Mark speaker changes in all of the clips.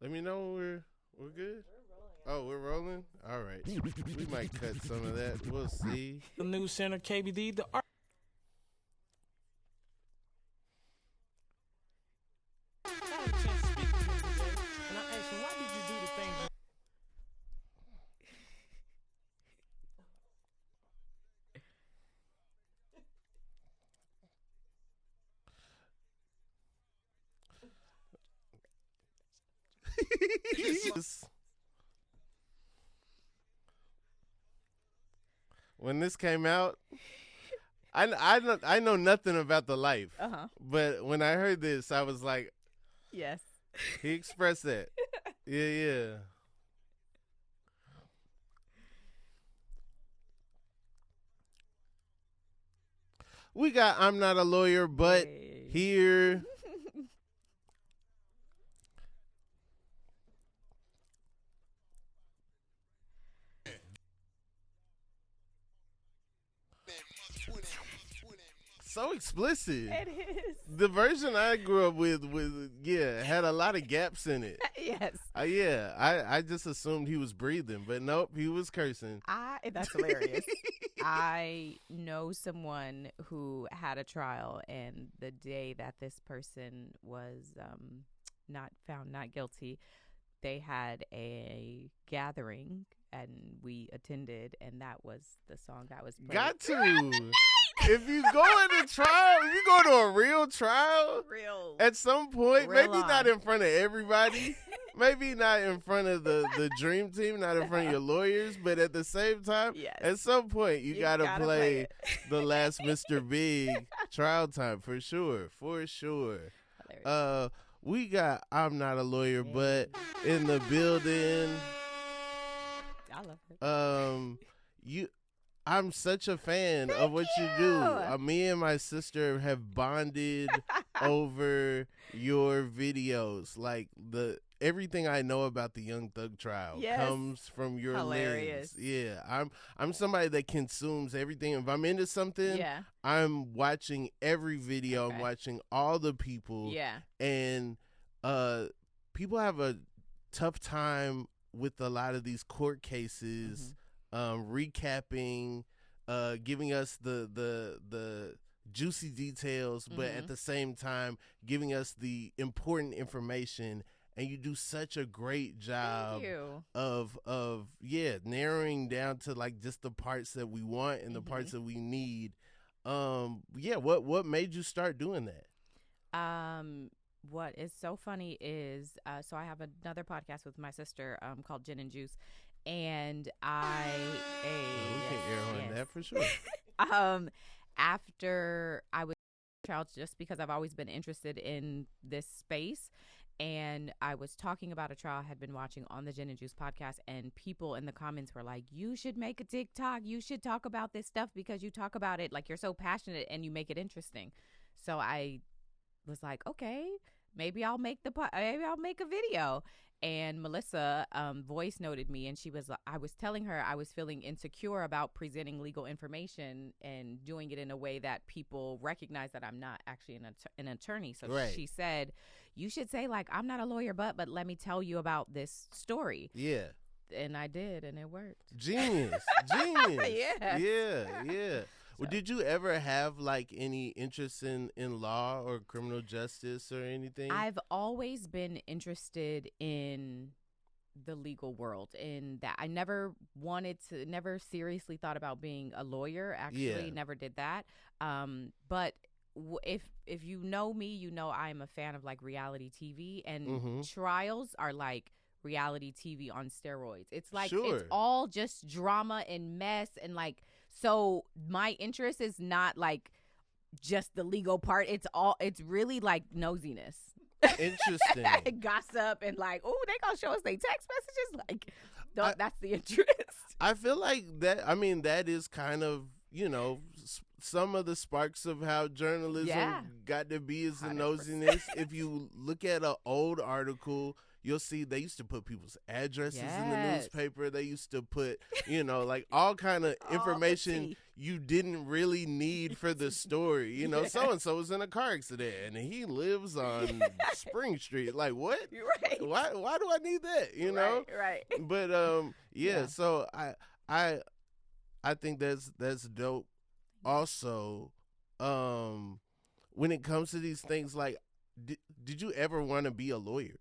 Speaker 1: Let me know when we're good. Oh, we're rolling? All right. We might cut some of that. We'll see.
Speaker 2: The news center, KBD, the art. I had a chance to speak to him today, and I asked him, why did you do the things?
Speaker 1: When this came out, I know nothing about the life. But when I heard this, I was like,
Speaker 3: yes.
Speaker 1: He expressed that. Yeah. We got I'm Not a Lawyer, but here. So explicit.
Speaker 3: It is.
Speaker 1: The version I grew up with had a lot of gaps in it.
Speaker 3: Yes.
Speaker 1: I just assumed he was breathing, but nope, he was cursing.
Speaker 3: That's hilarious. I know someone who had a trial, and the day that this person was not found not guilty, they had a gathering, and we attended, and that was the song that was played.
Speaker 1: Got to. If you go into trial, if you go to a real trial, at some point, maybe not in front of everybody, maybe not in front of the dream team, not in front of your lawyers, but at the same time, at some point, you gotta play the last Mr. Big trial time for sure. We got I'm Not a Lawyer, but in the building.
Speaker 3: I love it.
Speaker 1: I'm such a fan of what you do. Me and my sister have bonded over your videos. Like everything I know about the Young Thug trial comes from your
Speaker 3: hilarious
Speaker 1: lens. Yeah, I'm somebody that consumes everything. If I'm into something, I'm watching every video. I'm watching all the people.
Speaker 3: Yeah, and
Speaker 1: people have a tough time with a lot of these court cases. Recapping, giving us the juicy details, but at the same time giving us the important information. And you do such a great job of narrowing down to like just the parts that we want and the parts that we need. What made you start doing that?
Speaker 3: What is so funny is so I have another podcast with my sister called Gin and Juice. And
Speaker 1: we can air on that for sure.
Speaker 3: After I was child, just because I've always been interested in this space, and I was talking about a trial I had been watching on the Gin and Juice podcast, and people in the comments were like, "You should make a TikTok. You should talk about this stuff because you talk about it like you're so passionate and you make it interesting." So I was like, "Okay, maybe I'll make a video." And Melissa voice noted me, and I was telling her I was feeling insecure about presenting legal information and doing it in a way that people recognize that I'm not actually an attorney. So she said, you should say like, I'm not a lawyer, but let me tell you about this story.
Speaker 1: Yeah.
Speaker 3: And I did, and it worked.
Speaker 1: Genius. Yeah. Well, did you ever have like any interest in law or criminal justice or anything?
Speaker 3: I've always been interested in the legal world, in that I never seriously thought about being a lawyer. Actually, never did that. But if you know me, you know I'm a fan of like reality TV, and trials are like reality TV on steroids. It's like it's all just drama and mess, and like, so my interest is not like just the legal part. It's really like nosiness.
Speaker 1: Interesting.
Speaker 3: Gossip, and like, oh, they gonna show us their text messages. Like, that's the interest.
Speaker 1: I feel like that. I mean, that is kind of, some of the sparks of how journalism
Speaker 3: Yeah.
Speaker 1: got to be is the
Speaker 3: 100%.
Speaker 1: nosiness. If you look at an old article, you'll see they used to put people's addresses in the
Speaker 3: Yes.
Speaker 1: newspaper. They used to put, like all kind of
Speaker 3: All the
Speaker 1: information
Speaker 3: tea.
Speaker 1: you didn't really need for the story.
Speaker 3: Yeah.
Speaker 1: So-and-so was in a car accident and he lives on Spring Street. Like, what?
Speaker 3: You're right.
Speaker 1: Why do I need that? You know?
Speaker 3: Right.
Speaker 1: But
Speaker 3: Yeah.
Speaker 1: so I think that's dope. Also, when it comes to these things, like, did you ever want to be a lawyer?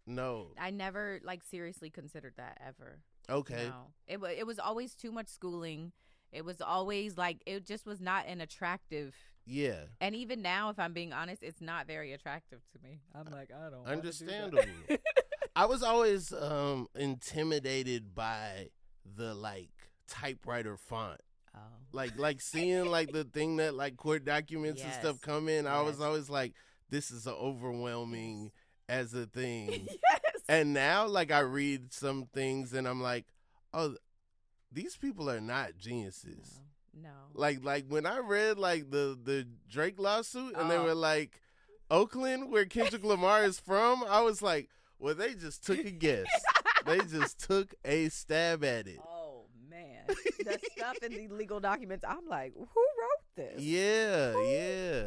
Speaker 1: No.
Speaker 3: I never seriously considered that ever.
Speaker 1: Okay.
Speaker 3: No. It was always too much schooling. It was always it just was not an attractive.
Speaker 1: Yeah.
Speaker 3: And even now, if I'm being honest, it's not very attractive to me. I'm like, I don't.
Speaker 1: Understandable. I was always intimidated by the typewriter font.
Speaker 3: Oh.
Speaker 1: Like seeing the thing that court documents and stuff
Speaker 3: Yes.
Speaker 1: come in. I was
Speaker 3: Yes.
Speaker 1: always like, this is overwhelming as a thing.
Speaker 3: Yes.
Speaker 1: And now I read some things and I'm like, oh, these people are not geniuses.
Speaker 3: No.
Speaker 1: Like when I read the Drake lawsuit and they
Speaker 3: Oh.
Speaker 1: were like, Oakland, where Kendrick Lamar is from, I was like, well, they just took a guess. They just took a stab at it.
Speaker 3: Oh man, the stuff in the legal documents. I'm like, who wrote this?
Speaker 1: Yeah.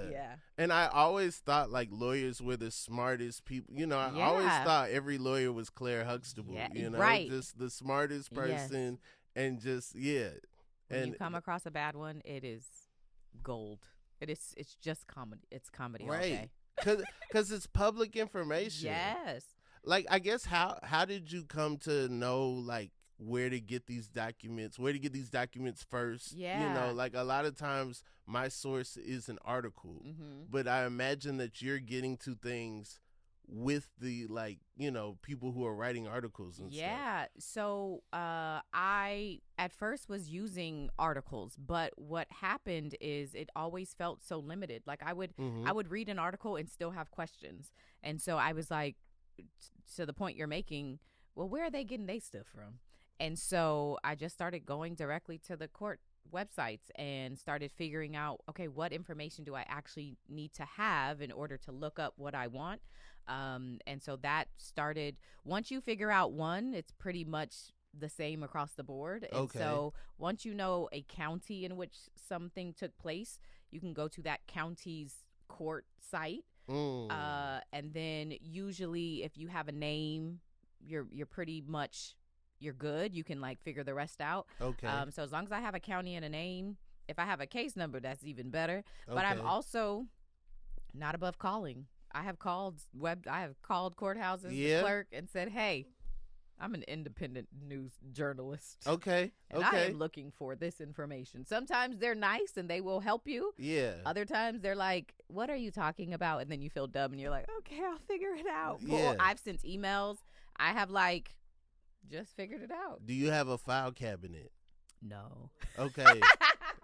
Speaker 3: Yeah.
Speaker 1: And I always thought lawyers were the smartest people. I always
Speaker 3: Yeah.
Speaker 1: thought every lawyer was Claire Huxtable.
Speaker 3: Yeah, right.
Speaker 1: Just the smartest person, and just
Speaker 3: When
Speaker 1: and
Speaker 3: you come across a bad one, it is gold. It's just comedy. It's comedy all
Speaker 1: right,
Speaker 3: day.
Speaker 1: because it's public information.
Speaker 3: Yes.
Speaker 1: I guess how did you come to know where to get these documents? Where to get these documents first?
Speaker 3: Yeah.
Speaker 1: A lot of times my source is an article,
Speaker 3: Mm-hmm.
Speaker 1: but I imagine that you're getting to things with the people who are writing articles and stuff.
Speaker 3: Yeah. So I at first was using articles, but what happened is it always felt so limited. I would read an article and still have questions, and so I was like, to the point you're making, well, where are they getting their stuff from? And so I just started going directly to the court websites and started figuring out, okay, what information do I actually need to have in order to look up what I want? And so that started, once you figure out one, it's pretty much the same across the board. And
Speaker 1: Okay.
Speaker 3: so once you know a county in which something took place, you can go to that county's court site. And then usually if you have a name, you're pretty much, you're good. You can figure the rest out.
Speaker 1: Okay.
Speaker 3: So as long as I have a county and a name, if I have a case number, that's even better. But I'm
Speaker 1: Okay.
Speaker 3: also not above calling. I have called courthouses,
Speaker 1: Yeah.
Speaker 3: the clerk, and said, hey, I'm an independent news journalist.
Speaker 1: Okay.
Speaker 3: And I am looking for this information. Sometimes they're nice and they will help you.
Speaker 1: Yeah.
Speaker 3: Other times they're like, what are you talking about? And then you feel dumb and you're like, okay, I'll figure it out.
Speaker 1: Yeah.
Speaker 3: Or I've sent emails. I have just figured it out.
Speaker 1: Do you have a file cabinet?
Speaker 3: No.
Speaker 1: Okay.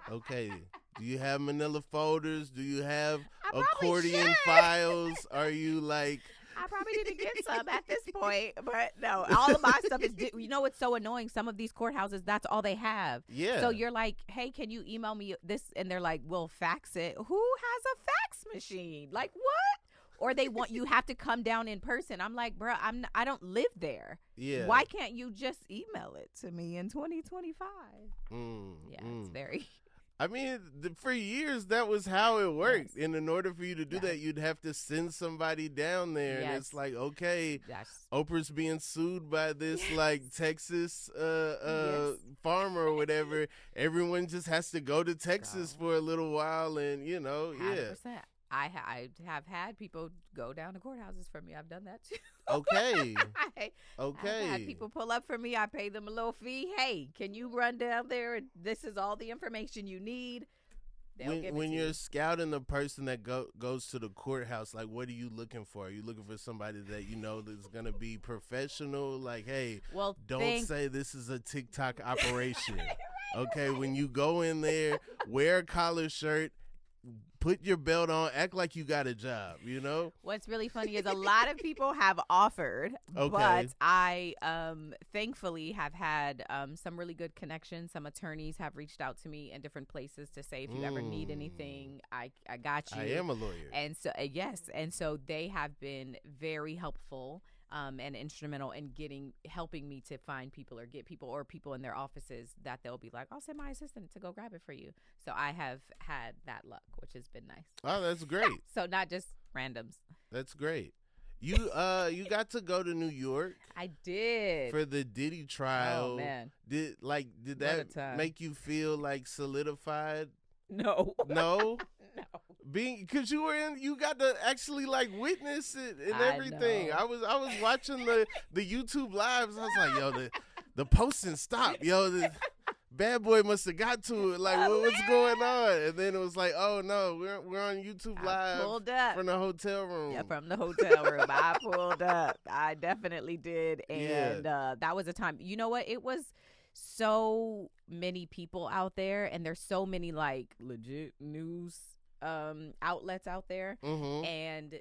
Speaker 1: Okay. Do you have manila folders? Do you have
Speaker 3: I probably
Speaker 1: accordion
Speaker 3: should.
Speaker 1: files? Are you
Speaker 3: I probably need to get some at this point, but no, all of my stuff is, it's so annoying. Some of these courthouses, that's all they have.
Speaker 1: yeah.
Speaker 3: So you're like, hey, can you email me this? And they're like, we'll fax it. Who has a fax machine? What? Or they want, you have to come down in person. I'm like, bro, I don't live there.
Speaker 1: Yeah.
Speaker 3: Why can't you just email it to me in 2025? Yeah, it's very.
Speaker 1: I mean, for years that was how it worked.
Speaker 3: Yes.
Speaker 1: And in order for you to do
Speaker 3: Yes.
Speaker 1: that, you'd have to send somebody down there, and
Speaker 3: Yes.
Speaker 1: it's like, okay,
Speaker 3: That's
Speaker 1: Oprah's being sued by this
Speaker 3: Yes.
Speaker 1: Texas
Speaker 3: Yes.
Speaker 1: farmer or whatever. Everyone just has to go to Texas
Speaker 3: Go.
Speaker 1: for a little while, and yeah.
Speaker 3: 100%. I have had people go down to courthouses for me. I've done that too.
Speaker 1: Okay.
Speaker 3: I've
Speaker 1: Okay.
Speaker 3: had people pull up for me. I pay them a little fee. Hey, can you run down there? And this is all the information you need. They'll give it
Speaker 1: When
Speaker 3: to
Speaker 1: you're
Speaker 3: you.
Speaker 1: scouting the person that goes to the courthouse, what are you looking for? Are you looking for somebody that that's going to be professional? Hey,
Speaker 3: Well,
Speaker 1: don't say this is a TikTok operation. Okay, when you go in there, wear a collar shirt, put your belt on, act like you got a job, you know?
Speaker 3: What's really funny is a lot of people have offered, but I thankfully have had some really good connections. Some attorneys have reached out to me in different places to say, if you ever need anything, I got you.
Speaker 1: I am a lawyer.
Speaker 3: And so, yes. And so they have been very helpful and instrumental in helping me to find people or get people or people in their offices that they'll be like, I'll send my assistant to go grab it for you. So I have had that luck, which has been nice.
Speaker 1: Oh, that's great.
Speaker 3: So not just randoms.
Speaker 1: That's great. You got to go to New York.
Speaker 3: I did.
Speaker 1: For the Diddy trial.
Speaker 3: Oh man.
Speaker 1: Did that make you feel like solidified?
Speaker 3: No.
Speaker 1: No?
Speaker 3: No.
Speaker 1: Because you got to actually like witness it and everything. I was watching the YouTube lives. I was like, yo, the posting stopped. Yo, the bad boy must have got to it. Like, what's going on? And then it was like, oh no, we're on YouTube live.
Speaker 3: Pulled up
Speaker 1: from the hotel room.
Speaker 3: Yeah, from the hotel room. I pulled up. I definitely did, and that was a time. You know what? It was so many people out there, and there's so many like legit news outlets out there, and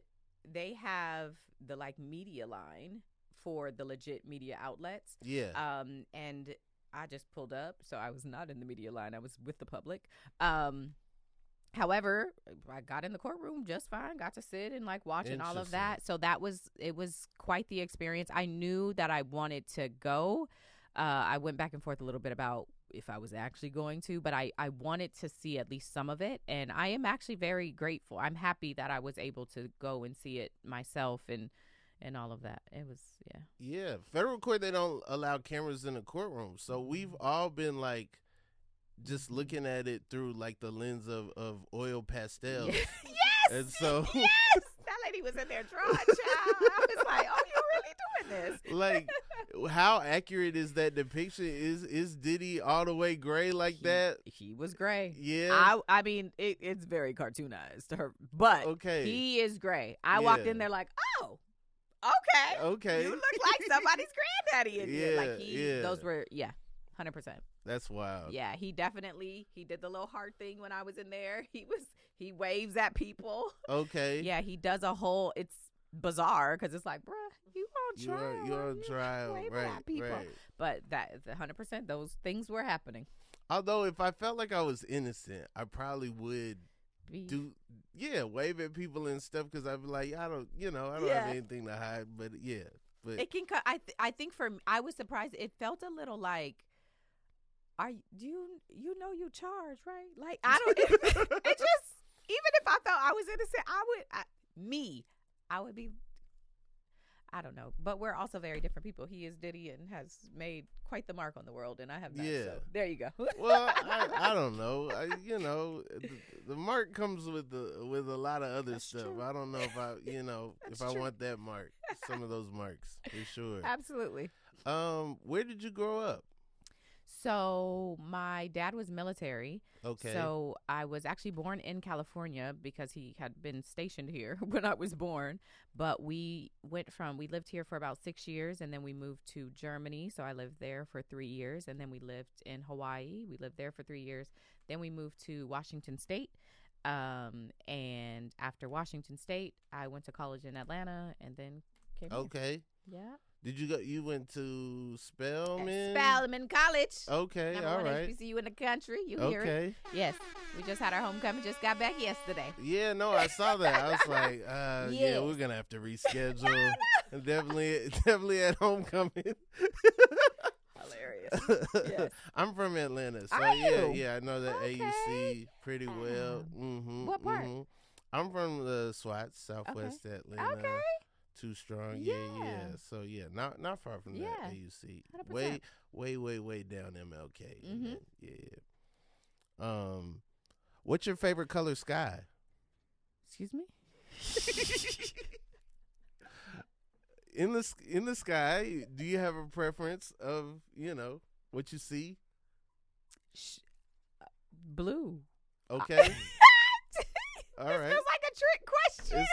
Speaker 3: they have the like media line for the legit media outlets.
Speaker 1: Yeah.
Speaker 3: And I just pulled up, so I was not in the media line. I was with the public. However, I got in the courtroom just fine. Got to sit and like watch and all of that. So it was quite the experience. I knew that I wanted to go. I went back and forth a little bit about if I was actually going to, but I wanted to see at least some of it. And I am actually very grateful. I'm happy that I was able to go and see it myself and all of that. It was, yeah.
Speaker 1: Yeah. Federal court, they don't allow cameras in the courtroom. So we've all been like just looking at it through like the lens of oil pastels.
Speaker 3: Yes.
Speaker 1: And so
Speaker 3: yes. That lady was in there drawing, child. I was like, oh, you're really doing this.
Speaker 1: Like, how accurate is that depiction? Is Diddy all the way gray like that?
Speaker 3: He was gray.
Speaker 1: Yeah.
Speaker 3: I mean, it's very cartoonized, but he is gray. I walked in there like, oh, okay. You look like somebody's granddaddy in here. Like those were, 100%.
Speaker 1: That's wild.
Speaker 3: Yeah, he did the little heart thing when I was in there. He waves at people.
Speaker 1: Okay.
Speaker 3: Yeah, he does it's bizarre because it's like, bruh, you on trial.
Speaker 1: You're on trial, right?
Speaker 3: But that 100%, those things were happening.
Speaker 1: Although if I felt like I was innocent, I probably would wave at people and stuff because I'd be like, I don't have anything to hide. But it can.
Speaker 3: I think for me, I was surprised. It felt a little like, do you know you charged, right? Like I don't. It just, even if I felt I was innocent, I would be. I don't know, but we're also very different people. He is Diddy and has made quite the mark on the world, and I have not. Yeah. So there you go.
Speaker 1: Well, I don't know. The mark comes with a lot of other stuff. True. I don't know if I want that mark. Some of those marks for sure.
Speaker 3: Absolutely.
Speaker 1: Where did you grow up?
Speaker 3: So my dad was military.
Speaker 1: Okay.
Speaker 3: So I was actually born in California because he had been stationed here when I was born. But we lived here for about 6 years, and then we moved to Germany. So I lived there for 3 years, and then we lived in Hawaii. We lived there for 3 years. Then we moved to Washington State. And after Washington State, I went to college in Atlanta, and then came here.
Speaker 1: Okay.
Speaker 3: Yeah.
Speaker 1: Did you go? You went to Spelman?
Speaker 3: Spelman College.
Speaker 1: Okay,
Speaker 3: Number
Speaker 1: all
Speaker 3: one
Speaker 1: right.
Speaker 3: HBCU in the country. You hear it? Yes. We just had our homecoming. Just got back yesterday.
Speaker 1: Yeah, no, I saw that. I was like, yeah, we're gonna have to reschedule. No. Definitely at homecoming.
Speaker 3: Hilarious. Yes.
Speaker 1: I'm from Atlanta, so yeah, I know that AUC pretty well. Mm-hmm,
Speaker 3: what part?
Speaker 1: Mm-hmm. I'm from the SWAT, Southwest Atlanta. Okay. Too Strong, yeah. So not far from that AUC. 100%. Way down MLK.
Speaker 3: Mm-hmm.
Speaker 1: Yeah. What's your favorite color sky?
Speaker 3: Excuse me.
Speaker 1: In the sky, do you have a preference of what you see?
Speaker 3: Blue.
Speaker 1: Okay. All right.
Speaker 3: Feels like a trick question.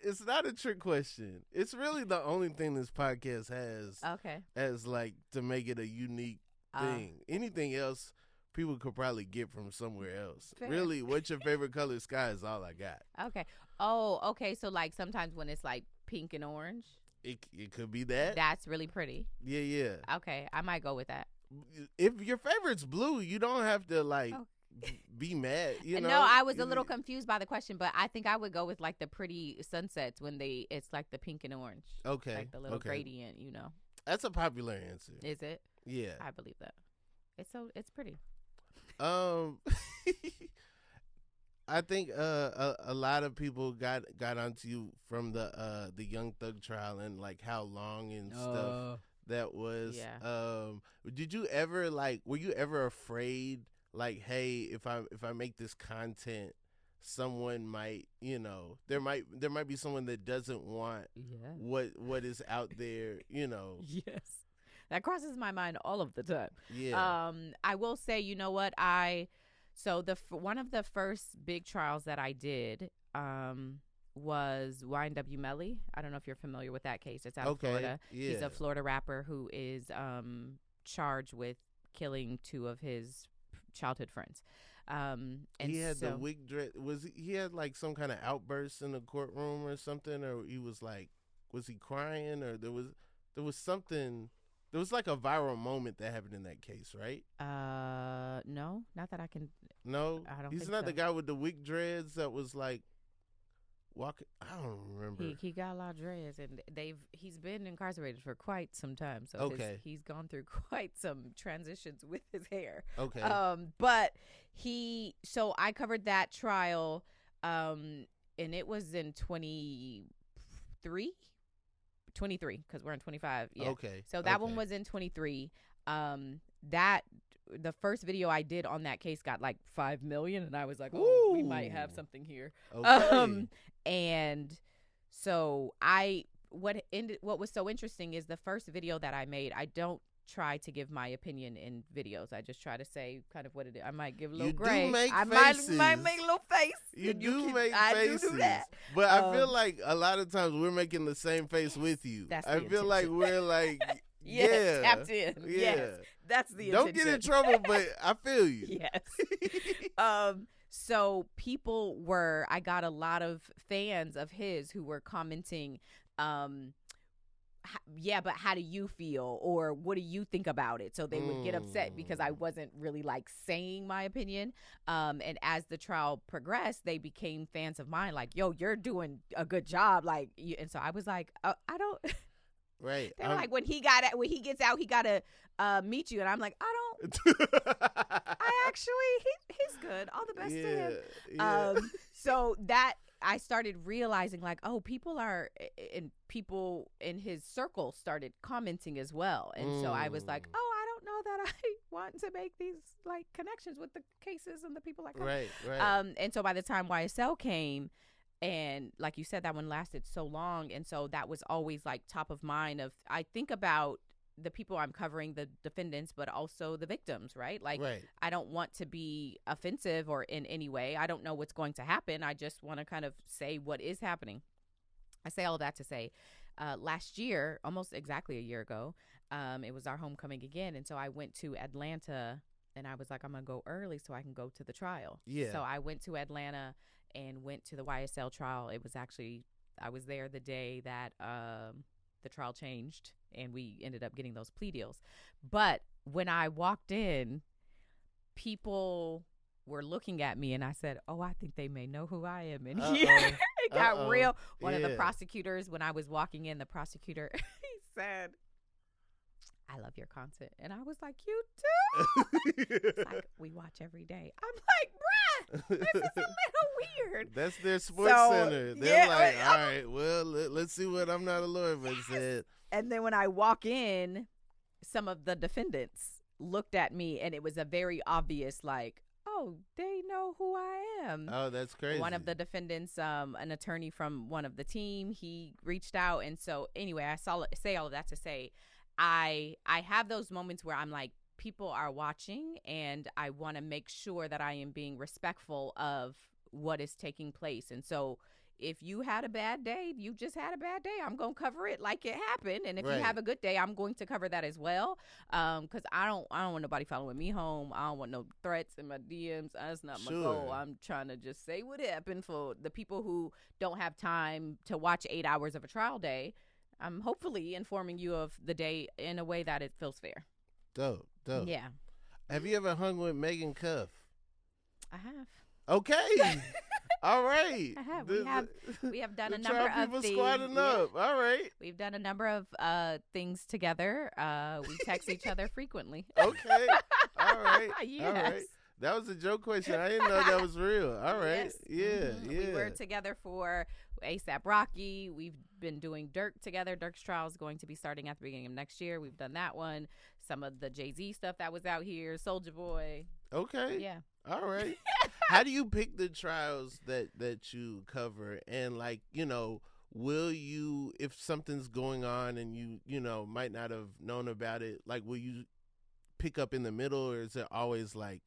Speaker 1: It's not a trick question. It's really the only thing this podcast has.
Speaker 3: Okay.
Speaker 1: As like to make it a unique thing. Anything else people could probably get from somewhere else.
Speaker 3: Fair.
Speaker 1: Really, what's your favorite color sky is all I got.
Speaker 3: Okay. Oh, okay. So like sometimes when it's like pink and orange,
Speaker 1: It could be that.
Speaker 3: that's really pretty.
Speaker 1: Yeah.
Speaker 3: Okay, I might go with that.
Speaker 1: If your favorite's blue, you don't have to like
Speaker 3: Oh.
Speaker 1: be mad. You know.
Speaker 3: No, I was a little confused by the question, but I think I would go with like the pretty sunsets when it's like the pink and orange.
Speaker 1: Okay.
Speaker 3: Like the little gradient, you know.
Speaker 1: That's a popular answer.
Speaker 3: Is it?
Speaker 1: Yeah.
Speaker 3: I believe that. It's pretty.
Speaker 1: I think a lot of people got onto you from the Young Thug trial and like how long and stuff that was.
Speaker 3: Yeah.
Speaker 1: Did you ever were you ever afraid like, hey, if I make this content, someone might, there might be someone that doesn't want what is out there,
Speaker 3: Yes. That crosses my mind all of the time.
Speaker 1: Yeah.
Speaker 3: I will say, you know what? So one of the first big trials that I did was YNW Melly. I don't know if you're familiar with that case. It's out of Florida.
Speaker 1: Yeah.
Speaker 3: He's a Florida rapper who is charged with killing 2 of his childhood friends. And
Speaker 1: he had the wig dread. He had like some kind of outburst in the courtroom or something, or he was like, was he crying, or there was something. There was like a viral moment that happened in that case, right?
Speaker 3: No, not that I can.
Speaker 1: No,
Speaker 3: I don't.
Speaker 1: He's
Speaker 3: think
Speaker 1: not
Speaker 3: so.
Speaker 1: the guy with the wig dreads that was like walking. I don't remember.
Speaker 3: He got a lot of dreads, and he's been incarcerated for quite some time. So
Speaker 1: Okay.
Speaker 3: he's gone through quite some transitions with his hair.
Speaker 1: Okay.
Speaker 3: But so I covered that trial, and it was in 23 because we're in 25. Yeah.
Speaker 1: Okay.
Speaker 3: So that one was in 23. The first video I did on that case got like 5 million, and I was like, oh, we might have something here.
Speaker 1: Okay.
Speaker 3: And so what was so interesting is the first video that I made, I don't try to give my opinion in videos. I just try to say kind of what it is. I might give a little
Speaker 1: You
Speaker 3: gray.
Speaker 1: do make
Speaker 3: I
Speaker 1: faces.
Speaker 3: might make a little face.
Speaker 1: You
Speaker 3: and
Speaker 1: do
Speaker 3: can-
Speaker 1: make
Speaker 3: I
Speaker 1: faces.
Speaker 3: do that.
Speaker 1: But I feel like a lot of times we're making the same face with you.
Speaker 3: That's
Speaker 1: I
Speaker 3: the
Speaker 1: feel like
Speaker 3: intention.
Speaker 1: we're like,
Speaker 3: Yes,
Speaker 1: yeah.
Speaker 3: tapped in.
Speaker 1: Yeah.
Speaker 3: Yes, that's the
Speaker 1: Don't
Speaker 3: intention.
Speaker 1: get in trouble, but I feel you.
Speaker 3: Yes. So I got a lot of fans of his who were commenting, but how do you feel, or what do you think about it? So they would get upset because I wasn't really like saying my opinion. And as the trial progressed, they became fans of mine. Like, yo, you're doing a good job. Like, and so I was like, I don't.
Speaker 1: Right.
Speaker 3: They're like, when he gets out, he gotta meet you, and I'm like, I don't. I actually, he's good. All the best to him.
Speaker 1: Yeah.
Speaker 3: So that I started realizing, like, oh, people in his circle started commenting as well, and so I was like, oh, I don't know that I want to make these like connections with the cases and the people I cover.
Speaker 1: Right.
Speaker 3: And so by the time YSL came. And like you said, that one lasted so long. And so that was always like top of mind of, I think about the people I'm covering, the defendants, but also the victims, right? Like, I don't want to be offensive or in any way. I don't know what's going to happen. I just want to kind of say what is happening. I say all of that to say, last year, almost exactly a year ago, it was our homecoming again. And so I went to Atlanta, and I was like, I'm going to go early so I can go to the trial.
Speaker 1: Yeah.
Speaker 3: So I went to Atlanta and went to the YSL trial. It was actually, I was there the day that the trial changed, and we ended up getting those plea deals. But when I walked in, people were looking at me, and I said, oh, I think they may know who I am in here. It got real. One of the prosecutors, when I was walking in, the prosecutor, he said, I love your content. And I was like, you too? It's like, we watch every day. I'm like, bruh, this is a little weird.
Speaker 1: That's their sports center. They're like, all right, well, let's see what I'm not a lawyer, but said.
Speaker 3: And then when I walk in, some of the defendants looked at me, and it was a very obvious, like, oh, they know who I am.
Speaker 1: Oh, that's crazy.
Speaker 3: One of the defendants, an attorney from one of the team, he reached out. And so anyway, I say all of that to say, I have those moments where I'm like, people are watching, and I want to make sure that I am being respectful of what is taking place. And so if you had a bad day, you just had a bad day. I'm going to cover it like it happened. And if you
Speaker 1: Right.
Speaker 3: have a good day, I'm going to cover that as well. Because I don't want nobody following me home. I don't want no threats in my DMs. That's not my goal.
Speaker 1: Sure.
Speaker 3: I'm trying to just say what happened for the people who don't have time to watch 8 hours of a trial day. I'm hopefully informing you of the day in a way that it feels fair.
Speaker 1: Dope.
Speaker 3: Yeah,
Speaker 1: Have you ever hung with Megan Cuff?
Speaker 3: I have.
Speaker 1: Okay. All right.
Speaker 3: I have. We have done
Speaker 1: the
Speaker 3: a number
Speaker 1: trial
Speaker 3: of
Speaker 1: people
Speaker 3: things.
Speaker 1: squatting
Speaker 3: Yeah.
Speaker 1: up. All right.
Speaker 3: We've done a number of things together. We text each other frequently.
Speaker 1: Okay. All right.
Speaker 3: Yes.
Speaker 1: All right. That was a joke question. I didn't know that was real. All right.
Speaker 3: Yes.
Speaker 1: Yeah.
Speaker 3: Mhm.
Speaker 1: Yeah.
Speaker 3: We were together for ASAP Rocky. We've been doing Dirk together. Dirk's trial is going to be starting at the beginning of next year. We've done that one. Some of the Jay-Z stuff that was out here. Soulja Boy.
Speaker 1: Okay.
Speaker 3: Yeah.
Speaker 1: All right. How do you pick the trials that you cover? And like, will you, if something's going on and you might not have known about it, like will you pick up in the middle, or is it always like,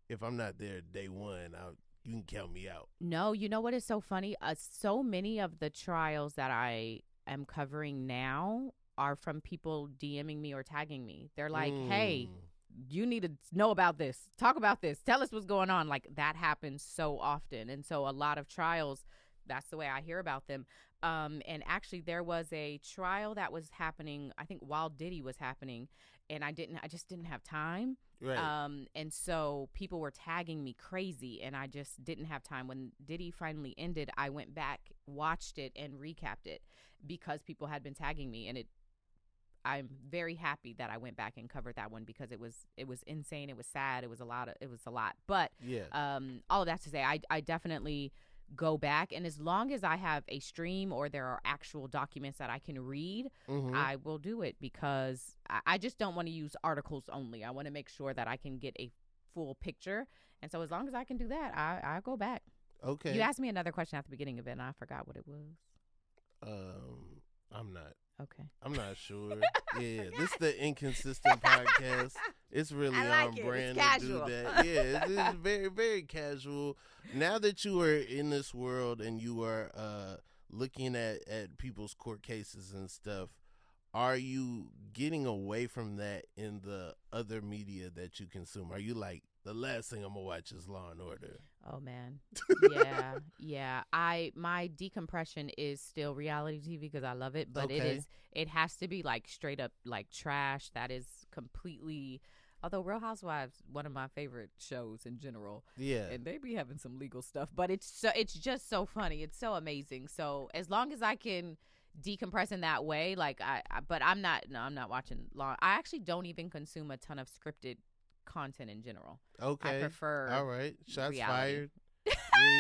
Speaker 1: if I'm not there day one, you can count me out?
Speaker 3: No, you know what is so funny? So many of the trials that I am covering now are from people DMing me or tagging me. They're like, hey, you need to know about this. Talk about this. Tell us what's going on. Like, that happens so often. And so a lot of trials, that's the way I hear about them. And actually there was a trial that was happening, I think while Diddy was happening, and I just didn't have time.
Speaker 1: Right.
Speaker 3: And so people were tagging me crazy, and I just didn't have time. When Diddy finally ended, I went back, watched it, and recapped it because people had been tagging me, and I'm very happy that I went back and covered that one because it was insane. It was sad. It was a lot. But
Speaker 1: yeah.
Speaker 3: all of that to say, I definitely go back, and as long as I have a stream or there are actual documents that I can read, I will do it, because I just don't want to use articles only. I want to make sure that I can get a full picture, and so as long as I can do that, I go back.
Speaker 1: Okay.
Speaker 3: You asked me another question at the beginning of it, and I forgot what it was.
Speaker 1: I'm not.
Speaker 3: Okay.
Speaker 1: I'm not sure. Yeah, this is the Inconsistent Podcast. It's really
Speaker 3: I like
Speaker 1: on
Speaker 3: it.
Speaker 1: brand
Speaker 3: It's
Speaker 1: to do
Speaker 3: casual.
Speaker 1: that. Yeah, it's very, very casual. Now that you are in this world and you are looking at people's court cases and stuff, are you getting away from that in the other media that you consume? Are you like, the last thing I'm gonna watch is Law and Order?
Speaker 3: Oh man. Yeah. My decompression is still reality TV because I love it, but
Speaker 1: Okay.
Speaker 3: it has to be like straight up like trash. That is completely, although Real Housewives, one of my favorite shows in general.
Speaker 1: Yeah.
Speaker 3: And they be having some legal stuff, but it's just so funny. It's so amazing. So as long as I can decompress in that way, like but I'm not watching Law. I actually don't even consume a ton of scripted content in general.
Speaker 1: Okay.
Speaker 3: I prefer
Speaker 1: All right. Shots
Speaker 3: reality.
Speaker 1: fired. Yeah.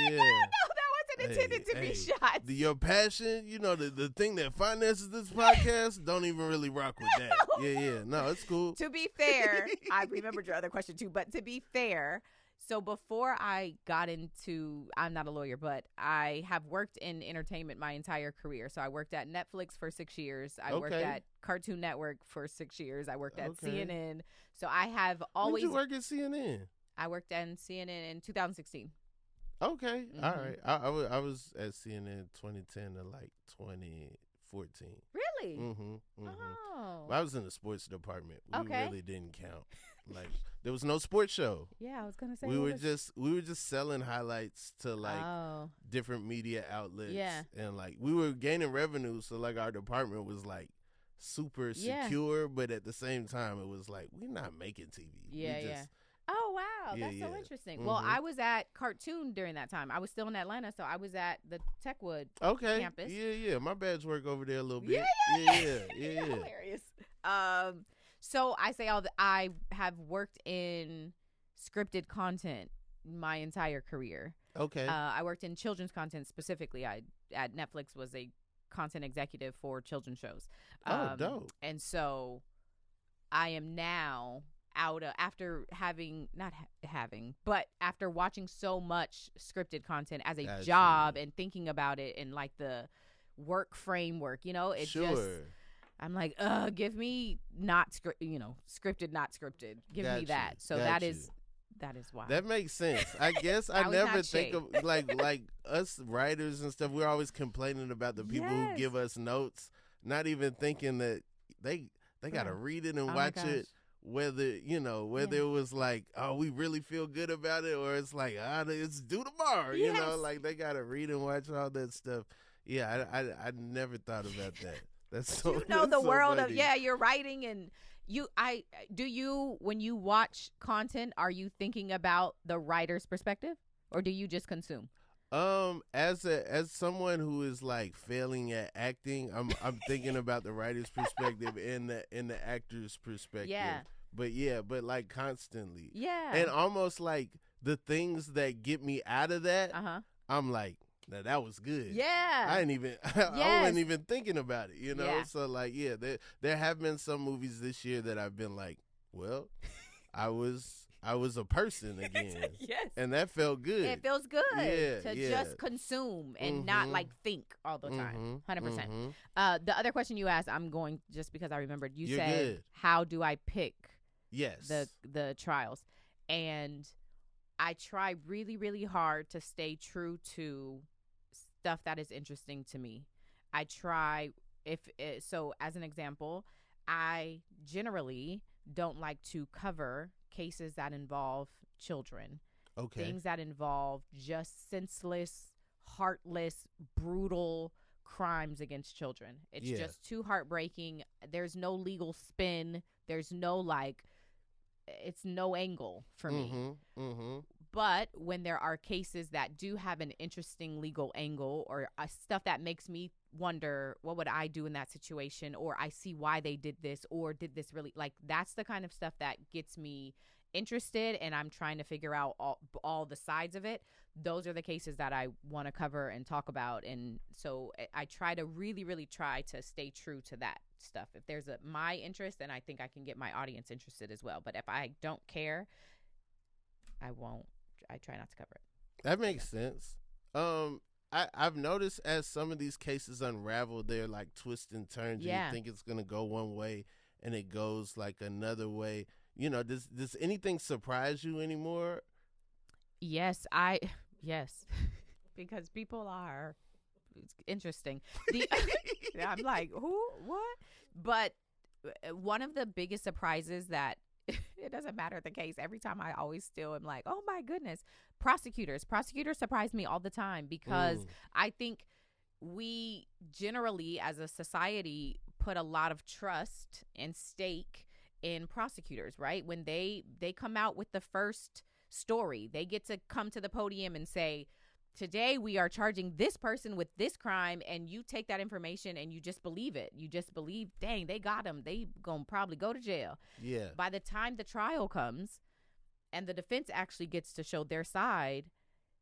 Speaker 3: No, that wasn't intended to be shots.
Speaker 1: Your passion, the thing that finances this podcast, don't even really rock with that. Yeah. No, it's cool.
Speaker 3: To be fair, I remembered your other question too, but to be fair, so before I got into, I'm not a lawyer, but I have worked in entertainment my entire career. So I worked at Netflix for 6 years. I worked
Speaker 1: Okay.
Speaker 3: at Cartoon Network for 6 years. I worked at
Speaker 1: Okay.
Speaker 3: CNN. So I have
Speaker 1: When
Speaker 3: always,
Speaker 1: did you work at CNN?
Speaker 3: I worked at CNN in 2016.
Speaker 1: Okay.
Speaker 3: Mhm.
Speaker 1: All right. I was at CNN 2010 to like 2014.
Speaker 3: Really?
Speaker 1: Mm-hmm.
Speaker 3: Oh.
Speaker 1: I was in the sports department. We
Speaker 3: Okay.
Speaker 1: really didn't count. Like, there was no sports show.
Speaker 3: Yeah, I was going to say.
Speaker 1: We
Speaker 3: what
Speaker 1: were
Speaker 3: was-
Speaker 1: just selling highlights to like
Speaker 3: Oh.
Speaker 1: different media outlets.
Speaker 3: Yeah.
Speaker 1: And like we were gaining revenue, so like our department was like super
Speaker 3: Yeah.
Speaker 1: secure, but at the same time it was like, we're not making TV.
Speaker 3: Yeah,
Speaker 1: we
Speaker 3: yeah.
Speaker 1: just,
Speaker 3: Oh, wow.
Speaker 1: Yeah,
Speaker 3: That's so
Speaker 1: yeah.
Speaker 3: interesting. Well,
Speaker 1: Mhm.
Speaker 3: I was at Cartoon during that time. I was still in Atlanta, so I was at the Techwood
Speaker 1: Okay.
Speaker 3: campus.
Speaker 1: Yeah. My badge work over there a little bit.
Speaker 3: Yeah.
Speaker 1: Yeah.
Speaker 3: Hilarious. So I say all that I have worked in scripted content my entire career.
Speaker 1: Okay.
Speaker 3: I worked in children's content specifically. I at Netflix was a content executive for children's shows.
Speaker 1: Dope.
Speaker 3: And so I am now out of, after having but after watching so much scripted content as a
Speaker 1: Gotcha.
Speaker 3: job and thinking about it and like the work framework, it
Speaker 1: Sure.
Speaker 3: just, I'm like, give me not scripted, not scripted. Give me
Speaker 1: Gotcha.
Speaker 3: that. So
Speaker 1: Gotcha.
Speaker 3: That is wild.
Speaker 1: That makes sense. I guess I
Speaker 3: I was
Speaker 1: never
Speaker 3: not
Speaker 1: think
Speaker 3: Shay.
Speaker 1: of like us writers and stuff. We're always complaining about the people who
Speaker 3: Yes.
Speaker 1: give us notes, not even thinking that they got to
Speaker 3: Right.
Speaker 1: read it and
Speaker 3: Oh my
Speaker 1: watch it.
Speaker 3: gosh.
Speaker 1: Whether whether
Speaker 3: Yeah.
Speaker 1: it was like, oh, we really feel good about it, or it's like, it's due tomorrow.
Speaker 3: Yes.
Speaker 1: Like they got to read and watch all that stuff. Yeah, I never thought about that. That's so.
Speaker 3: You know
Speaker 1: that's
Speaker 3: the
Speaker 1: so
Speaker 3: world of
Speaker 1: funny.
Speaker 3: you're writing and when you watch content, are you thinking about the writer's perspective or do you just consume?
Speaker 1: As someone who is like failing at acting, I'm thinking about the writer's perspective and the actor's perspective.
Speaker 3: Yeah.
Speaker 1: But like constantly.
Speaker 3: Yeah.
Speaker 1: And almost like the things that get me out of that, I'm like, now that was good.
Speaker 3: Yeah.
Speaker 1: I didn't even I
Speaker 3: Yes.
Speaker 1: wasn't even thinking about it,
Speaker 3: Yeah.
Speaker 1: So like, yeah, there have been some movies this year that I've been like, well, I was a person again.
Speaker 3: Yes.
Speaker 1: And that felt good.
Speaker 3: It feels good to
Speaker 1: Yeah.
Speaker 3: just consume and not like think all the time. 100%.
Speaker 1: Mhm.
Speaker 3: The other question you asked, I'm going just because I remembered. You
Speaker 1: You're
Speaker 3: said,
Speaker 1: good.
Speaker 3: how do I pick
Speaker 1: Yes.
Speaker 3: the trials? And I try really, really hard to stay true to stuff that is interesting to me. I try, so as an example, I generally don't like to cover cases that involve children.
Speaker 1: Okay.
Speaker 3: Things that involve just senseless, heartless, brutal crimes against children. It's just too heartbreaking. There's no legal spin. There's no it's no angle for me.
Speaker 1: Mm-hmm.
Speaker 3: But when there are cases that do have an interesting legal angle or stuff that makes me wonder, what would I do in that situation? Or I see why they did this, or did this really, that's the kind of stuff that gets me interested, and I'm trying to figure out all the sides of it. Those are the cases that I want to cover and talk about. And so I try to really, really try to stay true to that stuff. If there's my interest, then I think I can get my audience interested as well. But if I don't care, I won't. I try not to cover it.
Speaker 1: That makes sense. I've noticed as some of these cases unravel, they're like twists and turns.
Speaker 3: Yeah.
Speaker 1: And you think it's gonna go one way, and it goes like another way. Does anything surprise you anymore?
Speaker 3: Yes, yes, because people are interesting. I'm like, who, what? But one of the biggest surprises that it doesn't matter the case. Every time I always still am like, oh my goodness, prosecutors surprise me all the time because I think we generally as a society put a lot of trust and stake in prosecutors, right? When they come out with the first story, they get to come to the podium and say, today we are charging this person with this crime, and you take that information and you just believe it. You just believe, dang, they got him. They gonna probably go to jail.
Speaker 1: Yeah.
Speaker 3: By the time the trial comes and the defense actually gets to show their side,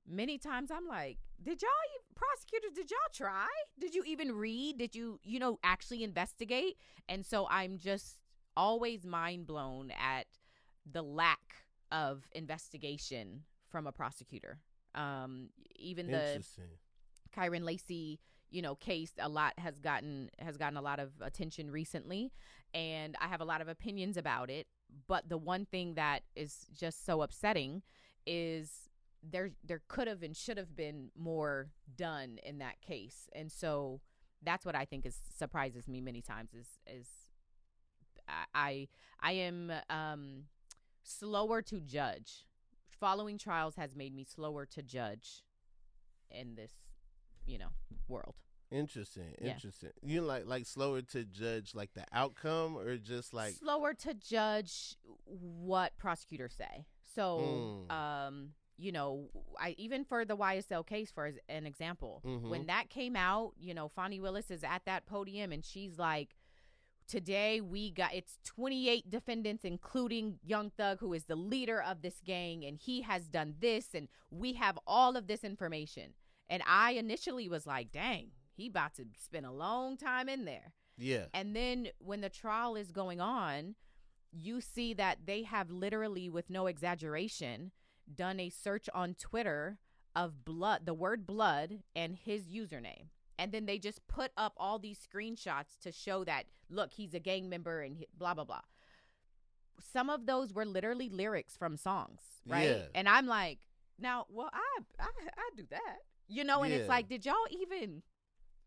Speaker 3: many times I'm like, prosecutors, did y'all try? Did you even read? Did you actually investigate? And so I'm just always mind blown at the lack of investigation from a prosecutor. Even the Kyron Lacey, case has gotten a lot of attention recently, and I have a lot of opinions about it. But the one thing that is just so upsetting is there could have and should have been more done in that case. And so that's what I think surprises me many times is I am slower to judge. Following trials has made me slower to judge in this, world.
Speaker 1: Interesting.
Speaker 3: Yeah.
Speaker 1: You like slower to judge like the outcome, or just like
Speaker 3: slower to judge what prosecutors say. So, I even for the YSL case, for an example, when that came out, Fonnie Willis is at that podium and she's like, today it's 28 defendants, including Young Thug, who is the leader of this gang, and he has done this, and we have all of this information. And I initially was like, dang, he about to spend a long time in there.
Speaker 1: Yeah.
Speaker 3: And then when the trial is going on, you see that they have literally, with no exaggeration, done a search on Twitter of blood, the word blood, and his username. And then they just put up all these screenshots to show that, look, he's a gang member and blah, blah, blah. some of those were literally lyrics from songs, right?
Speaker 1: Yeah.
Speaker 3: And I'm like, now, well, I do that, you know. And it's
Speaker 1: Yeah.
Speaker 3: like, did y'all even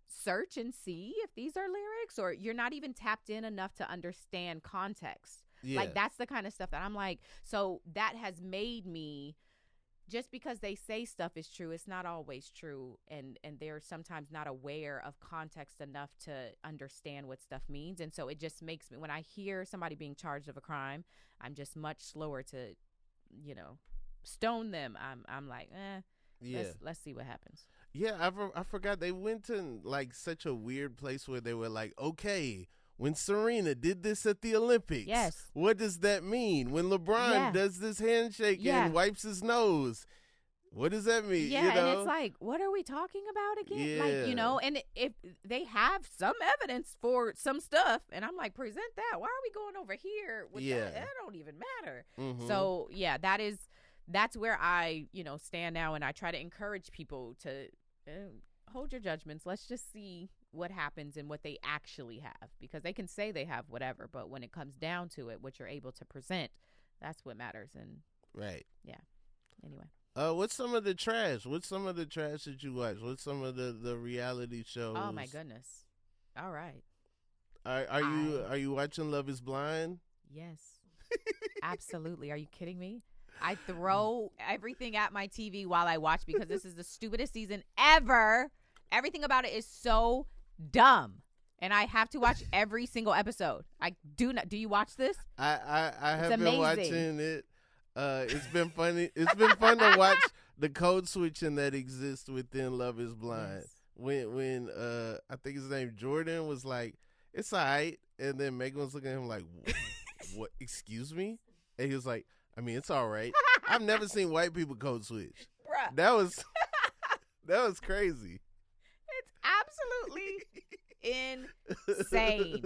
Speaker 3: search and see if these are lyrics, or you're not even tapped in enough to understand context?
Speaker 1: Yeah.
Speaker 3: Like, that's the kind of stuff that I'm like, so that has made me, just because they say stuff is true, it's not always true, and they're sometimes not aware of context enough to understand what stuff means. And so it just makes me, when I hear somebody being charged of a crime, I'm just much slower to, you know, stone them. I'm like,
Speaker 1: Yeah.
Speaker 3: let's see what happens.
Speaker 1: Yeah, I forgot they went to like such a weird place where they were like, okay, when Serena did this at the Olympics,
Speaker 3: Yes.
Speaker 1: what does that mean? When LeBron
Speaker 3: Yeah.
Speaker 1: does this handshake
Speaker 3: Yeah.
Speaker 1: and wipes his nose, what does that mean?
Speaker 3: Yeah,
Speaker 1: you know?
Speaker 3: and it's like, what are we talking about again?
Speaker 1: Yeah.
Speaker 3: Like, you know, and if they have some evidence for some stuff, and I'm like, present that. Why are we going over here with
Speaker 1: Yeah.
Speaker 3: that? That don't even matter.
Speaker 1: Mhm.
Speaker 3: So, yeah, that's where I, you know, stand now, and I try to encourage people to hold your judgments. Let's just see what happens and what they actually have, because they can say they have whatever, but when it comes down to it, what you're able to present, that's what matters. And
Speaker 1: right.
Speaker 3: yeah. Anyway.
Speaker 1: What's some of the trash? What's some of the trash that you watch? What's some of the reality shows?
Speaker 3: Oh my goodness. All right.
Speaker 1: Are you watching Love Is Blind?
Speaker 3: Yes. Absolutely. Are you kidding me? I throw everything at my TV while I watch, because this is the stupidest season ever. Everything about it is so dumb, and I have to watch every single episode. I do not. Do you watch this?
Speaker 1: I have been
Speaker 3: amazing.
Speaker 1: watching it. It's been funny. It's been fun to watch the code switching that exists within Love Is Blind.
Speaker 3: Yes.
Speaker 1: When I think his name Jordan was like, it's all right, and then Megan was looking at him like, what? Excuse me? And he was like, I mean, it's all right. I've never seen white people code switch.
Speaker 3: Bruh.
Speaker 1: That was crazy.
Speaker 3: It's absolutely insane.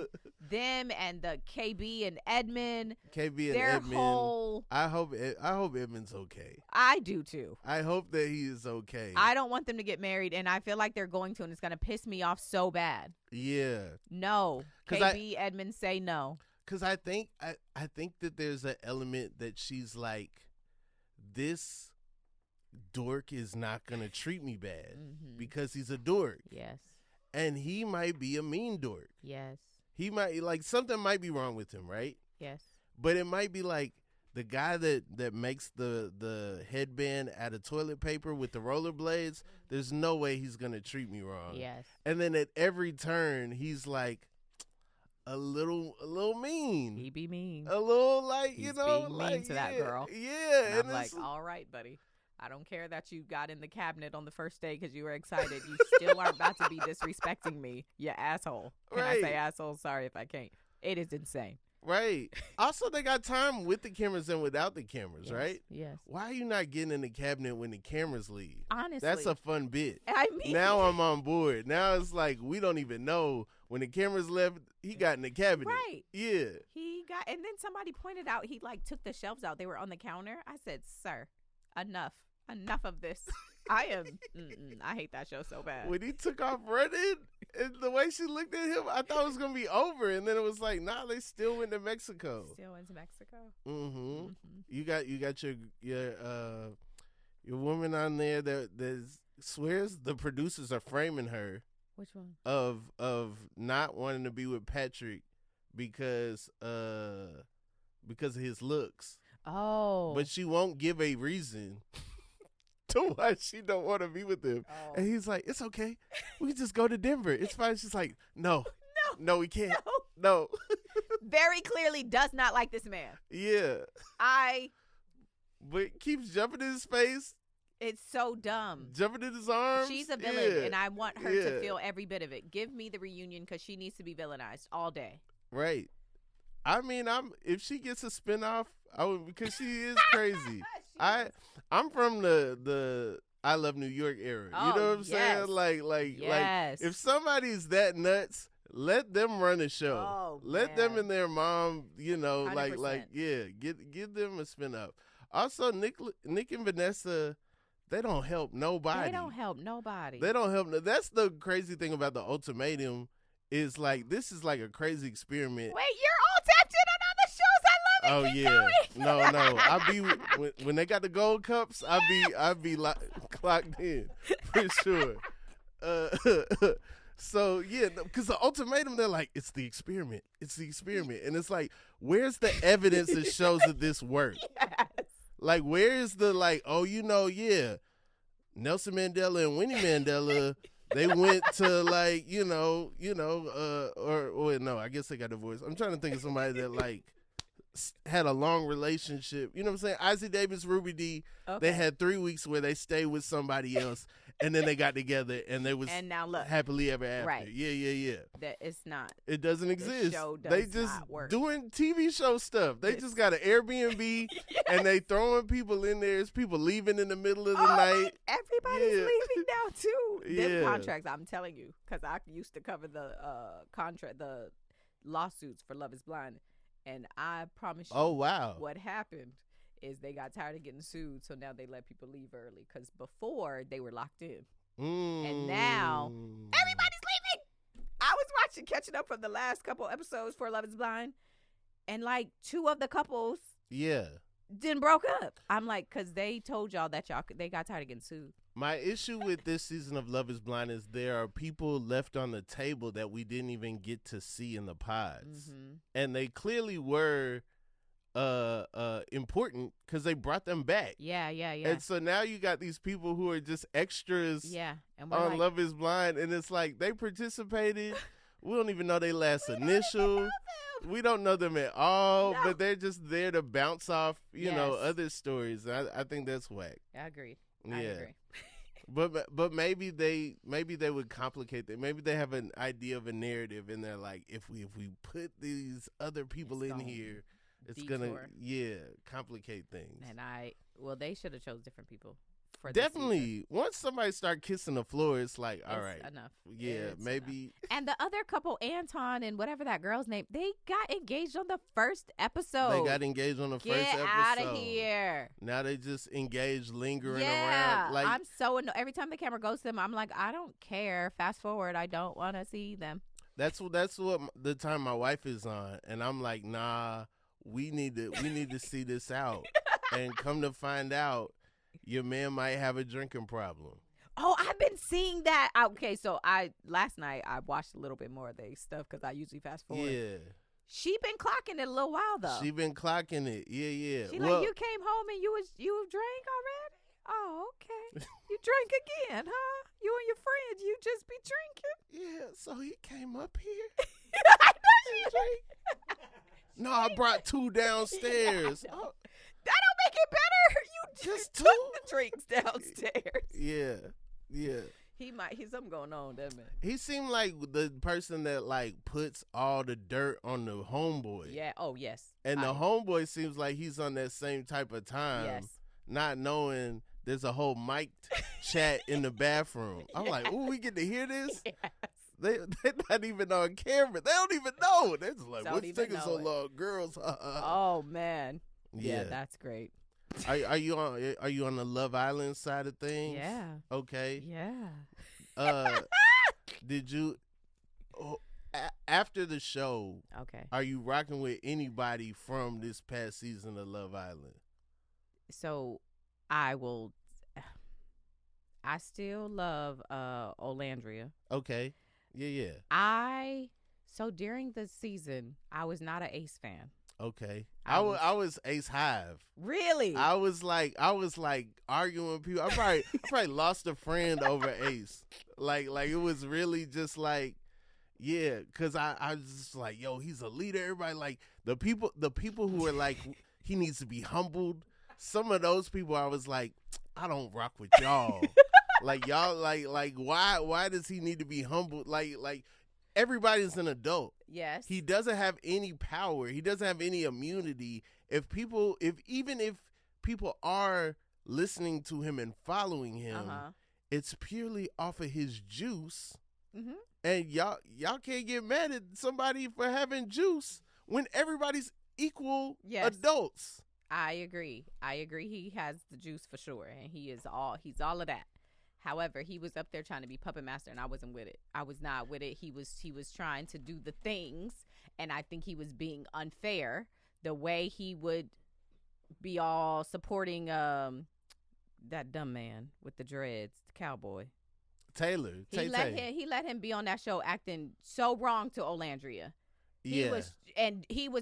Speaker 3: Them and the KB and Edmund.
Speaker 1: KB and
Speaker 3: their
Speaker 1: Edmund.
Speaker 3: whole.
Speaker 1: I hope Edmund's okay.
Speaker 3: I do too.
Speaker 1: I hope that he is okay.
Speaker 3: I don't want them to get married, and I feel like they're going to, and it's going to piss me off so bad.
Speaker 1: Yeah.
Speaker 3: No.
Speaker 1: 'Cause
Speaker 3: KB, Edmund, say no.
Speaker 1: Because I think that there's an element that she's like, this dork is not going to treat me bad because he's a dork.
Speaker 3: Yes.
Speaker 1: And he might be a mean dork.
Speaker 3: Yes.
Speaker 1: He might, like, something might be wrong with him, right?
Speaker 3: Yes.
Speaker 1: But it might be like the guy that makes the headband out of toilet paper with the rollerblades. There's no way he's going to treat me wrong.
Speaker 3: Yes.
Speaker 1: And then at every turn, he's like, a little mean.
Speaker 3: He be mean.
Speaker 1: A little like,
Speaker 3: He's
Speaker 1: you know,
Speaker 3: being
Speaker 1: like
Speaker 3: mean to that girl.
Speaker 1: Yeah.
Speaker 3: And I'm like, all right, buddy. I don't care that you got in the cabinet on the first day because you were excited. You still aren't about to be disrespecting me, you asshole. Can I say asshole? Sorry if I can't. It is insane.
Speaker 1: Right. Also, they got time with the cameras and without the cameras,
Speaker 3: Yes.
Speaker 1: right?
Speaker 3: Yes.
Speaker 1: Why are you not getting in the cabinet when the cameras leave?
Speaker 3: Honestly.
Speaker 1: That's a fun bit.
Speaker 3: I mean.
Speaker 1: Now I'm on board. Now it's like we don't even know when the cameras left. He got in the cabinet.
Speaker 3: Right.
Speaker 1: Yeah.
Speaker 3: He got, and then somebody pointed out he like took the shelves out. They were on the counter. I said, sir, enough of this. I hate that show so bad.
Speaker 1: When he took off running, and the way she looked at him, I thought it was gonna be over, and then it was like, nah, they still went to Mexico.
Speaker 3: Still went to Mexico.
Speaker 1: Mm-hmm. You got your woman on there that swears the producers are framing her.
Speaker 3: Which one?
Speaker 1: Of not wanting to be with Patrick because of his looks.
Speaker 3: Oh.
Speaker 1: But she won't give a reason to why she don't want to be with him.
Speaker 3: Oh.
Speaker 1: And he's like, it's okay. We can just go to Denver. It's fine. She's like, no, we can't. No.
Speaker 3: Very clearly does not like this man.
Speaker 1: Yeah. But keeps jumping in his face.
Speaker 3: It's so dumb.
Speaker 1: Jumping in his arms.
Speaker 3: She's a villain,
Speaker 1: Yeah.
Speaker 3: and I want her to feel every bit of it. Give me the reunion because she needs to be villainized all day.
Speaker 1: Right. I mean, if she gets a spinoff, I would, because she is crazy. I'm from the I Love New York era.
Speaker 3: Oh,
Speaker 1: you know what I'm saying? Like
Speaker 3: Yes.
Speaker 1: if somebody's that nuts, let them run a show.
Speaker 3: Oh,
Speaker 1: let them and their mom, you know,
Speaker 3: 100%.
Speaker 1: give them a spinoff. Also, Nick and Vanessa, they don't help nobody.
Speaker 3: They don't help nobody.
Speaker 1: They don't help. That's the crazy thing about the ultimatum is like this is like a crazy experiment.
Speaker 3: Wait, you're all tapped in on other shows. I love
Speaker 1: Oh yeah, no. I be when they got the gold cups. I be like clocked in for sure. So yeah, because the ultimatum, they're like, it's the experiment, and it's like, where's the evidence that shows that this worked?
Speaker 3: Yes.
Speaker 1: Like, where is the like, oh, yeah, Nelson Mandela and Winnie Mandela, they went to like, or no, I guess they got divorced. I'm trying to think of somebody that like had a long relationship. You know what I'm saying? Isaac Davis, Ruby D, they had 3 weeks where they stayed with somebody else, and then they got together, and they was
Speaker 3: And now look,
Speaker 1: happily ever after.
Speaker 3: right.
Speaker 1: Yeah.
Speaker 3: that it's not.
Speaker 1: It doesn't exist.
Speaker 3: Show does
Speaker 1: they just
Speaker 3: not work.
Speaker 1: doing TV show stuff. They just got an Airbnb, and they throwing people in there. It's people leaving in the middle of the night.
Speaker 3: Everybody's
Speaker 1: Yeah.
Speaker 3: leaving now too.
Speaker 1: Yeah.
Speaker 3: Them contracts, I'm telling you, because I used to cover the the lawsuits for Love Is Blind, and I promise you,
Speaker 1: Oh wow.
Speaker 3: what happened is they got tired of getting sued, so now they let people leave early. Because before they were locked in, and now everybody's leaving. I was catching up from the last couple episodes for Love Is Blind, and like 2 of the couples then broke up. I'm like, because they told y'all that they got tired of getting sued.
Speaker 1: My issue with this season of Love Is Blind is there are people left on the table that we didn't even get to see in the pods, and they clearly were important because they brought them back.
Speaker 3: Yeah.
Speaker 1: And so now you got these people who are just extras
Speaker 3: and
Speaker 1: on
Speaker 3: like,
Speaker 1: Love Is Blind, and it's like they participated. We don't even know their last initial. We don't know them at all, but they're just there to bounce off, you know, other stories. I think that's whack.
Speaker 3: I agree.
Speaker 1: Yeah.
Speaker 3: I agree.
Speaker 1: But maybe they would complicate that. Maybe they have an idea of a narrative, and they're like, if we put these other people in here, it's gonna complicate things.
Speaker 3: And they should have chose different people for
Speaker 1: definitely. Once somebody start kissing the floor, it's like, all right,
Speaker 3: enough.
Speaker 1: Yeah,
Speaker 3: It's
Speaker 1: maybe.
Speaker 3: enough. And the other couple, Anton and whatever that girl's name, they got engaged on the first episode.
Speaker 1: They got engaged on the first episode.
Speaker 3: Get out of here.
Speaker 1: Now they just engaged, lingering
Speaker 3: Yeah,
Speaker 1: around. Like,
Speaker 3: I'm so annoyed. Every time the camera goes to them, I'm like, I don't care. Fast forward. I don't want to see them.
Speaker 1: That's what the time my wife is on, and I'm like, nah. We need to see this out. And come to find out, your man might have a drinking problem.
Speaker 3: Oh, I've been seeing that. Okay, so last night I watched a little bit more of their stuff because I usually fast forward.
Speaker 1: Yeah.
Speaker 3: She been clocking it a little while though.
Speaker 1: She been clocking it. Yeah.
Speaker 3: She like, you came home and you drank already? Oh, okay. You drank again, huh? You and your friends, you just be drinking?
Speaker 1: Yeah, so he came up here.
Speaker 3: I know she
Speaker 1: No, I brought 2 downstairs.
Speaker 3: Yeah, that don't make it better. You just took the drinks downstairs.
Speaker 1: Yeah.
Speaker 3: He's something going on, that man.
Speaker 1: He seemed like the person that like puts all the dirt on the homeboy.
Speaker 3: Yeah. Oh, yes.
Speaker 1: And the homeboy seems like he's on that same type of time.
Speaker 3: Yes.
Speaker 1: Not knowing there's a whole mic chat in the bathroom. I'm like, ooh, we get to hear this?
Speaker 3: Yes.
Speaker 1: They're not even on camera. They don't even know. They're just like,
Speaker 3: Don't
Speaker 1: what's
Speaker 3: even
Speaker 1: taking
Speaker 3: know
Speaker 1: so
Speaker 3: it.
Speaker 1: long? Girls.
Speaker 3: Oh, man.
Speaker 1: Yeah.
Speaker 3: That's great.
Speaker 1: Are you on the Love Island side of things?
Speaker 3: Yeah.
Speaker 1: Okay.
Speaker 3: Yeah.
Speaker 1: Did you after the show?
Speaker 3: Okay.
Speaker 1: Are you rocking with anybody from this past season of Love Island?
Speaker 3: So I still love Olandria.
Speaker 1: Okay. Yeah.
Speaker 3: So during the season, I was not an Ace fan.
Speaker 1: Okay. I was Ace Hive.
Speaker 3: Really?
Speaker 1: I was like arguing with people. I probably lost a friend over Ace. Like it was really just like, yeah, because I was just like, yo, he's a leader. Everybody like the people who were like, he needs to be humbled. Some of those people I was like, I don't rock with y'all. Like y'all like why does he need to be humbled? Like everybody's an adult.
Speaker 3: Yes.
Speaker 1: He doesn't have any power. He doesn't have any immunity. Even if people are listening to him and following him, it's purely off of his juice. Mm-hmm. And y'all can't get mad at somebody for having juice when everybody's equal adults.
Speaker 3: I agree. He has the juice for sure, and he's all of that. However, he was up there trying to be puppet master, and I wasn't with it. I was not with it. He was trying to do the things, and I think he was being unfair the way he would be all supporting that dumb man with the dreads, the cowboy.
Speaker 1: Taylor.
Speaker 3: He let him be on that show acting so wrong to Olandria. He was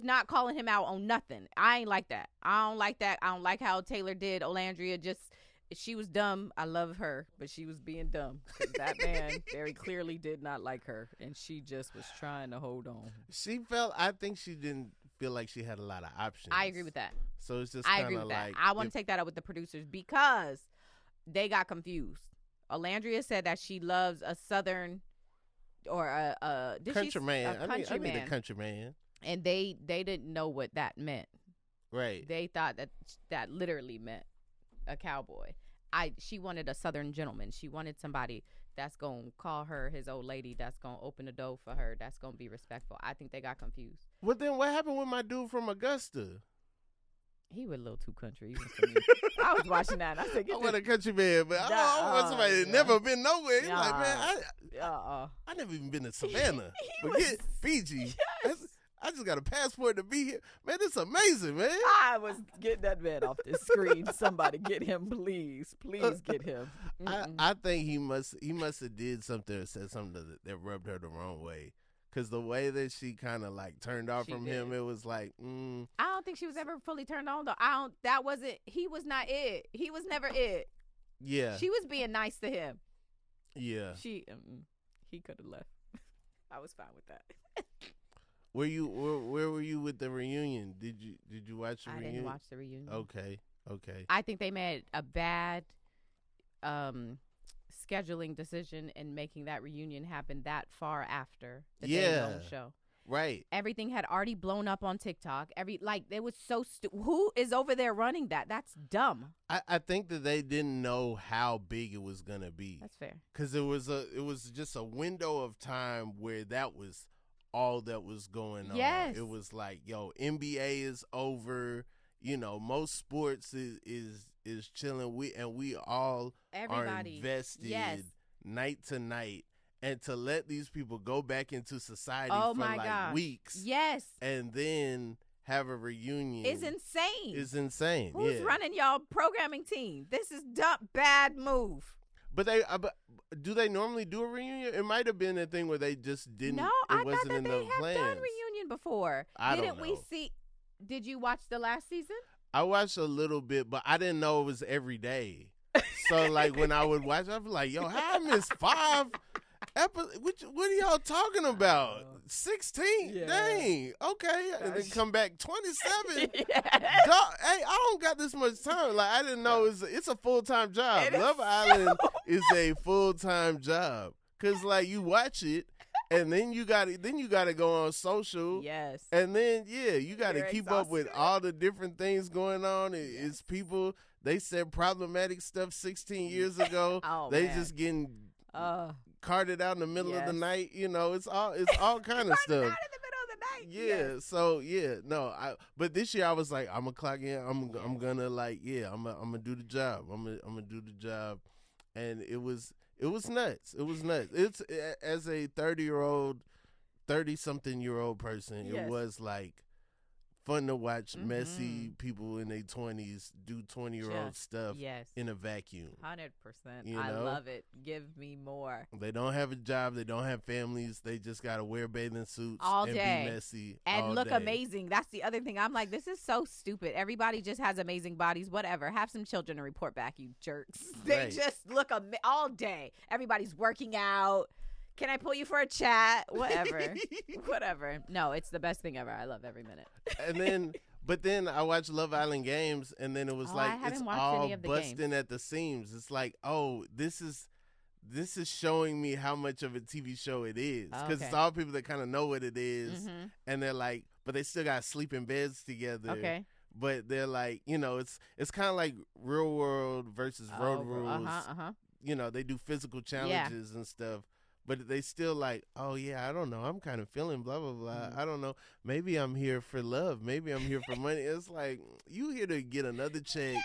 Speaker 3: not calling him out on nothing. I ain't like that. I don't like that. I don't like how Taylor did Olandria. She was dumb. I love her, but she was being dumb. That man very clearly did not like her, and she just was trying to hold on.
Speaker 1: I think she didn't feel like she had a lot of options.
Speaker 3: I agree with that.
Speaker 1: So it's just kind of like,
Speaker 3: I want to take that up with the producers because they got confused. Olandria said that she loves a Southern or a
Speaker 1: country man.
Speaker 3: A country
Speaker 1: I need
Speaker 3: man.
Speaker 1: a country man.
Speaker 3: And they didn't know what that meant.
Speaker 1: Right.
Speaker 3: They thought that literally meant a cowboy. She wanted a Southern gentleman. She wanted somebody that's going to call her his old lady, that's going to open the door for her, that's going to be respectful. I think they got confused.
Speaker 1: Well, then what happened with my dude from Augusta?
Speaker 3: He was a little too country. Even for me. I was watching that. And I said,
Speaker 1: I want a country man, but I want somebody that never been nowhere. He's like, man, I never even been to Savannah. Forget Fiji.
Speaker 3: Yes.
Speaker 1: I just got a passport to be here. Man, it's amazing, man.
Speaker 3: I was getting that man off the screen. Somebody get him, please. Please get him.
Speaker 1: I think he must have did something or said something that rubbed her the wrong way. Because the way that she kind of like turned off from him, it was like,
Speaker 3: I don't think she was ever fully turned on, though. He was not it. He was never it.
Speaker 1: Yeah.
Speaker 3: She was being nice to him.
Speaker 1: Yeah.
Speaker 3: He could have left. I was fine with that.
Speaker 1: Where were you with the reunion? Did you watch the reunion?
Speaker 3: I didn't watch the reunion.
Speaker 1: Okay.
Speaker 3: I think they made a bad scheduling decision in making that reunion happen that far after the Day Long show.
Speaker 1: Right.
Speaker 3: Everything had already blown up on TikTok. It was so stupid. Who is over there running that? That's dumb.
Speaker 1: I think that they didn't know how big it was gonna be.
Speaker 3: That's fair.
Speaker 1: Because it was just a window of time where that was all that was going on.
Speaker 3: Yes.
Speaker 1: It was like, yo, NBA is over. You know, most sports is chilling. We all are invested night to night. And to let these people go back into society for like weeks.
Speaker 3: Yes.
Speaker 1: And then have a reunion.
Speaker 3: It's insane.
Speaker 1: It's insane.
Speaker 3: Who's running y'all programming team? This is dumb, bad move.
Speaker 1: But do they normally do a reunion? It might have been a thing where they just didn't.
Speaker 3: No, I thought that they have done reunion before.
Speaker 1: I don't know.
Speaker 3: Did you watch the last season?
Speaker 1: I watched a little bit, but I didn't know it was every day. So like when I would watch, I'd be like, yo, how I missed 5 what are y'all talking about? 16?
Speaker 3: Yeah.
Speaker 1: Dang. Okay. And then come back 27.
Speaker 3: Yeah.
Speaker 1: Dog, hey, I don't got this much time. Like I didn't know it's a full-time job. Love Island is a full-time job. Cause like you watch it and then you gotta go on social.
Speaker 3: Yes.
Speaker 1: And then you gotta keep up with all the different things going on. It's people, they said problematic stuff 16 years ago. They just getting carted out in the middle of the night. You know, it's all kind of stuff.
Speaker 3: Out in the middle of the night.
Speaker 1: Yeah.
Speaker 3: Yes.
Speaker 1: So no. But this year I was like, I'm gonna clock in. I'm gonna like, I'm gonna do the job. I'm gonna do the job, and it was nuts. It was nuts. It's as a 30-something-year-old person, it was like fun to watch messy people in their 20s do 20-year-old stuff in a vacuum.
Speaker 3: 100%.
Speaker 1: You know?
Speaker 3: I love it. Give me more.
Speaker 1: They don't have a job. They don't have families. They just got to wear bathing suits
Speaker 3: all
Speaker 1: and
Speaker 3: day.
Speaker 1: Be messy
Speaker 3: and
Speaker 1: all
Speaker 3: look
Speaker 1: day.
Speaker 3: amazing. That's the other thing. I'm like, this is so stupid. Everybody just has amazing bodies. Whatever. Have some children to report back, you jerks. They just look all day. Everybody's working out. Can I pull you for a chat? Whatever. Whatever. No, it's the best thing ever. I love every minute.
Speaker 1: But then I watched Love Island Games, and then it was like it's all busting at the seams. It's like, oh, this is showing me how much of a TV show it is, because it's all people that kind of know what it is, and they're like, but they still got to sleep in beds together.
Speaker 3: Okay.
Speaker 1: But they're like, you know, it's kind of like Real World versus Road Rules. You know, they do physical challenges and stuff. But they still like, oh, yeah, I don't know. I'm kind of feeling blah, blah, blah. I don't know. Maybe I'm here for love. Maybe I'm here for money. It's like, you here to get another check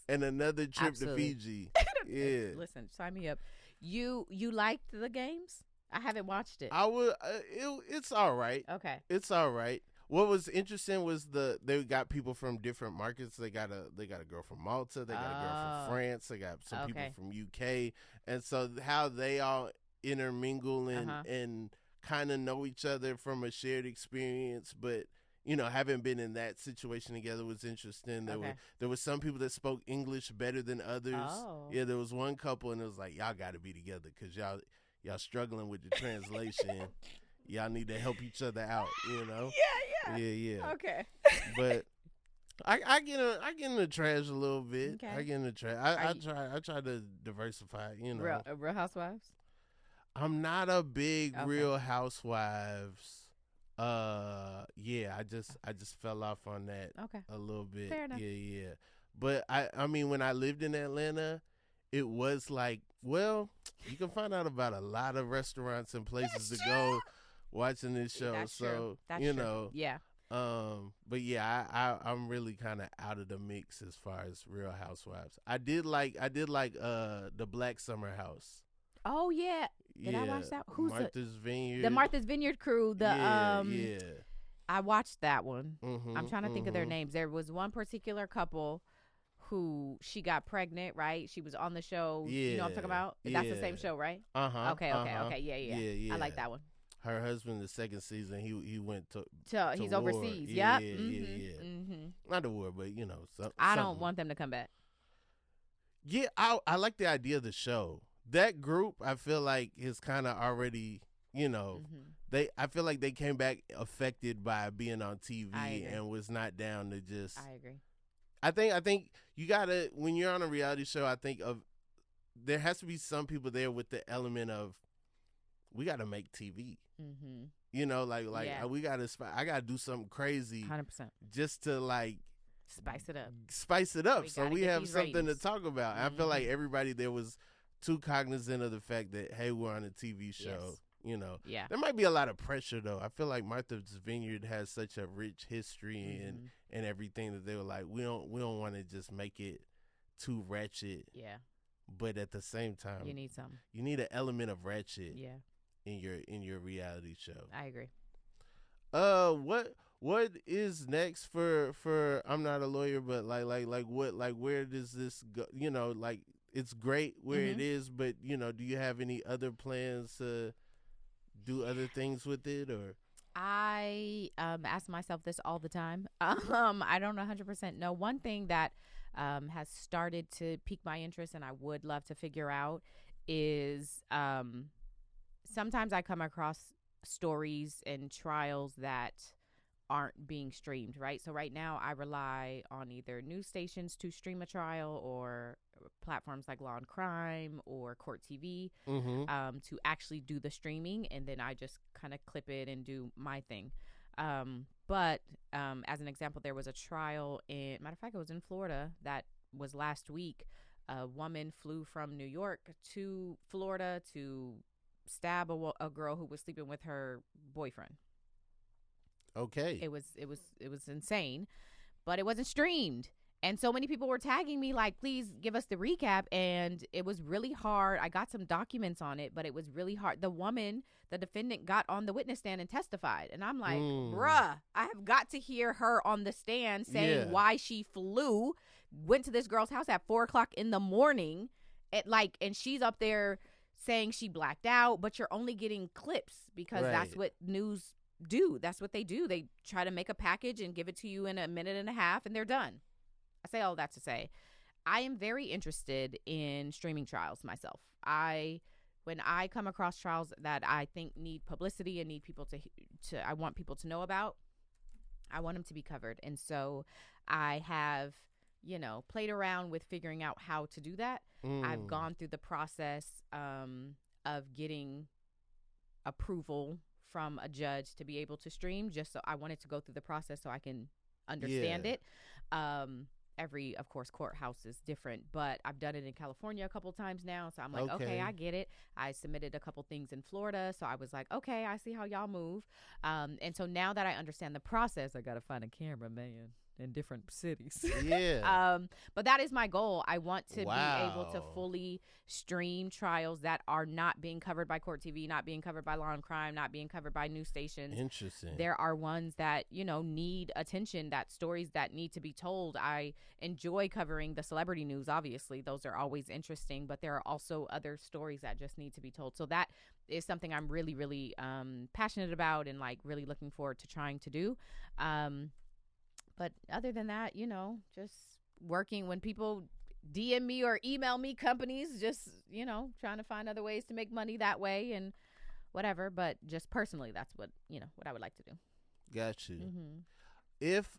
Speaker 1: and another trip to Fiji. Yeah.
Speaker 3: Listen, sign me up. You liked the games? I haven't watched it.
Speaker 1: It's all right.
Speaker 3: Okay.
Speaker 1: It's all right. what was interesting was they got people from different markets. They got a girl from Malta. They got a girl from France. They got some people from UK, and so how they all intermingle and kind of know each other from a shared experience, but haven't been in that situation together was interesting. There was some people that spoke English better than others.
Speaker 3: Oh.
Speaker 1: Yeah, there was one couple, and it was like, y'all got to be together because y'all struggling with the translation. Y'all need to help each other out. Yeah.
Speaker 3: Okay.
Speaker 1: But I get in the trash a little bit.
Speaker 3: Okay.
Speaker 1: I get in the trash. I try to diversify.
Speaker 3: Real Housewives.
Speaker 1: I'm not a big Real Housewives. Yeah, I just fell off on that a little bit.
Speaker 3: Fair enough.
Speaker 1: Yeah. But I mean, when I lived in Atlanta, it was like, well, you can find out about a lot of restaurants and places to go watching this show.
Speaker 3: That's
Speaker 1: so
Speaker 3: true. That's true. Yeah.
Speaker 1: But yeah, I'm really kind of out of the mix as far as Real Housewives. I did like the Black Summer House.
Speaker 3: Oh yeah. Did I watch that? Who's
Speaker 1: Martha's Vineyard?
Speaker 3: The Martha's Vineyard crew.
Speaker 1: Yeah.
Speaker 3: I watched that one.
Speaker 1: Mm-hmm,
Speaker 3: I'm trying to think of their names. There was one particular couple who she got pregnant, right? She was on the show.
Speaker 1: Yeah.
Speaker 3: You know what I'm talking about? That's the same show, right? Okay. Yeah. I like that one.
Speaker 1: Her husband, the second season, he went to
Speaker 3: he's
Speaker 1: war.
Speaker 3: overseas.
Speaker 1: Yeah.
Speaker 3: Mm-hmm.
Speaker 1: Not the war, but
Speaker 3: I don't want them to come back.
Speaker 1: Yeah, I like the idea of the show. That group, I feel like, is kind of already, I feel like they came back affected by being on TV and was not down to just.
Speaker 3: I agree.
Speaker 1: I think you gotta, when you're on a reality show, I think there has to be some people there with the element of, we got to make TV.
Speaker 3: Mm-hmm.
Speaker 1: We got to. I got to do something crazy.
Speaker 3: 100%.
Speaker 1: Just to
Speaker 3: spice it up.
Speaker 1: So we have something
Speaker 3: ratings
Speaker 1: to talk about. I feel like everybody there was too cognizant of the fact that, hey, we're on a TV show.
Speaker 3: Yes. Yeah.
Speaker 1: There might be a lot of pressure though. I feel like Martha's Vineyard has such a rich history and everything that they were like, we don't want to just make it too ratchet.
Speaker 3: Yeah.
Speaker 1: But at the same time,
Speaker 3: you need some.
Speaker 1: You need an element of ratchet.
Speaker 3: Yeah.
Speaker 1: In your reality show.
Speaker 3: I agree.
Speaker 1: What is next for I'm not a lawyer, but where does this go? It's great where it is, but do you have any other plans to do other things with it? Or
Speaker 3: I ask myself this all the time. I don't 100% know. One thing that has started to pique my interest and I would love to figure out is sometimes I come across stories and trials that aren't being streamed, right? So right now I rely on either news stations to stream a trial or platforms like Law and Crime or Court TV to actually do the streaming, and then I just kind of clip it and do my thing. But as an example, there was a trial matter of fact, it was in Florida that was last week. A woman flew from New York to Florida to stab a girl who was sleeping with her boyfriend.
Speaker 1: Okay.
Speaker 3: It was insane, but it wasn't streamed. And so many people were tagging me like, please give us the recap. And it was really hard. I got some documents on it, but it was really hard. The defendant got on the witness stand and testified. And I'm like, bruh, I have got to hear her on the stand saying why she went to this girl's house at 4:00 in the morning and she's up there saying she blacked out, but you're only getting clips because that's what news do. That's what they do. They try to make a package and give it to you in a minute and a half and they're done. I say all that to say I am very interested in streaming trials myself. When I come across trials that I think need publicity and need people I want people to know about, I want them to be covered. And so I have, played around with figuring out how to do that. I've gone through the process of getting approval from a judge to be able to stream, just so I wanted to go through the process so I can understand it. Every, of course, courthouse is different, but I've done it in California a couple times now. So I'm like, okay, I get it. I submitted a couple things in Florida. So I was like, okay, I see how y'all move. And so now that I understand the process, I got to find a cameraman. in different cities.
Speaker 1: Yeah.
Speaker 3: But that is my goal. I want to be able to
Speaker 1: Wow.
Speaker 3: fully stream trials that are not being covered by Court TV, not being covered by Law and Crime, not being covered by news stations.
Speaker 1: Interesting.
Speaker 3: There are ones that, need attention, that stories that need to be told. I enjoy covering the celebrity news, obviously. Those are always interesting, but there are also other stories that just need to be told. So that is something I'm really, really passionate about and like really looking forward to trying to do. But other than that, just working when people DM me or email me, companies, just, trying to find other ways to make money that way and whatever. But just personally, that's what I would like to do.
Speaker 1: Got you.
Speaker 3: Mm-hmm.
Speaker 1: If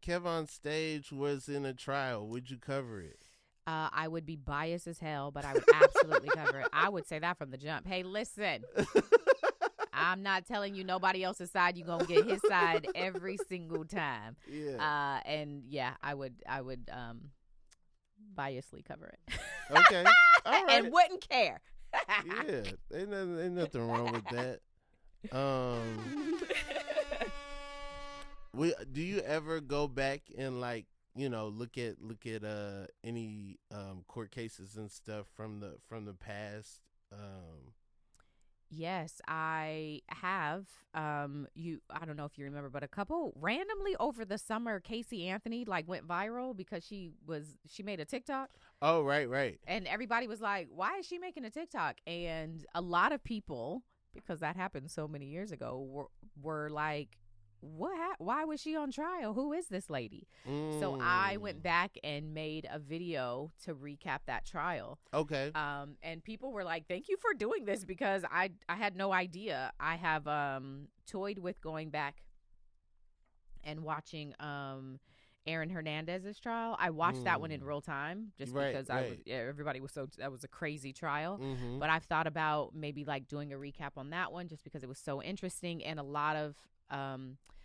Speaker 1: Kev on Stage was in a trial, would you cover it?
Speaker 3: I would be biased as hell, but I would absolutely cover it. I would say that from the jump. Hey, listen, I'm not telling you nobody else's side. You're going to get his side every single time.
Speaker 1: Yeah.
Speaker 3: And yeah, I would biasly cover it.
Speaker 1: Okay. All right.
Speaker 3: And wouldn't care.
Speaker 1: Yeah. Ain't nothing wrong with that. Do you ever go back and like, look at any court cases and stuff from the past?
Speaker 3: Yes, I have. I don't know if you remember, but a couple randomly over the summer, Casey Anthony like went viral because she made a TikTok.
Speaker 1: Oh, right.
Speaker 3: And everybody was like, why is she making a TikTok? And a lot of people, because that happened so many years ago, were like, why was she on trial? Who is this lady? So I went back and made a video to recap that trial.
Speaker 1: Okay.
Speaker 3: And people were like, thank you for doing this, because I had no idea. I have toyed with going back and watching Aaron Hernandez's trial. I watched that one in real time just because everybody was that was a crazy trial.
Speaker 1: Mm-hmm.
Speaker 3: But I've thought about maybe like doing a recap on that one just because it was so interesting, and a lot of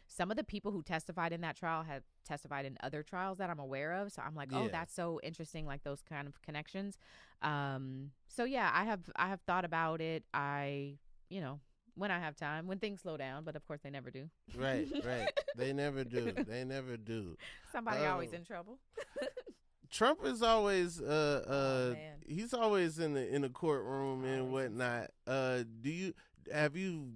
Speaker 3: some of the people who testified in that trial have testified in other trials that I'm aware of. So I'm like, oh, that's so interesting, like those kind of connections. So yeah, I have thought about it. When I have time, when things slow down, but of course they never do.
Speaker 1: Right. They never do.
Speaker 3: Somebody always in trouble.
Speaker 1: Trump is always he's always in the courtroom and whatnot. Have you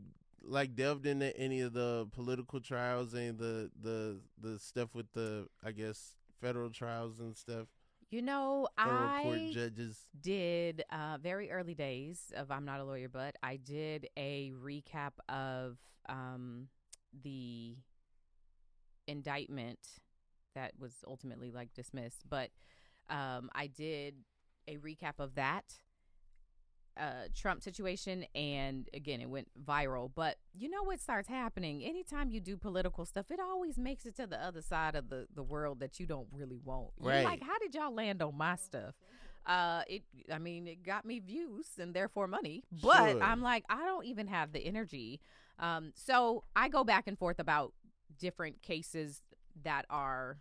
Speaker 1: like delved into any of the political trials and the stuff with the, I guess, federal trials and stuff? Federal court judges
Speaker 3: did very early days of I'm Not a Lawyer, but I did a recap of the indictment that was ultimately like dismissed. But I did a recap of that Trump situation, and again, it went viral. But what starts happening anytime you do political stuff, it always makes it to the other side of the world that you don't really want.
Speaker 1: Right.
Speaker 3: You're like, how did y'all land on my stuff? It got me views and therefore money, but
Speaker 1: Sure.
Speaker 3: I'm like, I don't even have the energy. So I go back and forth about different cases that are,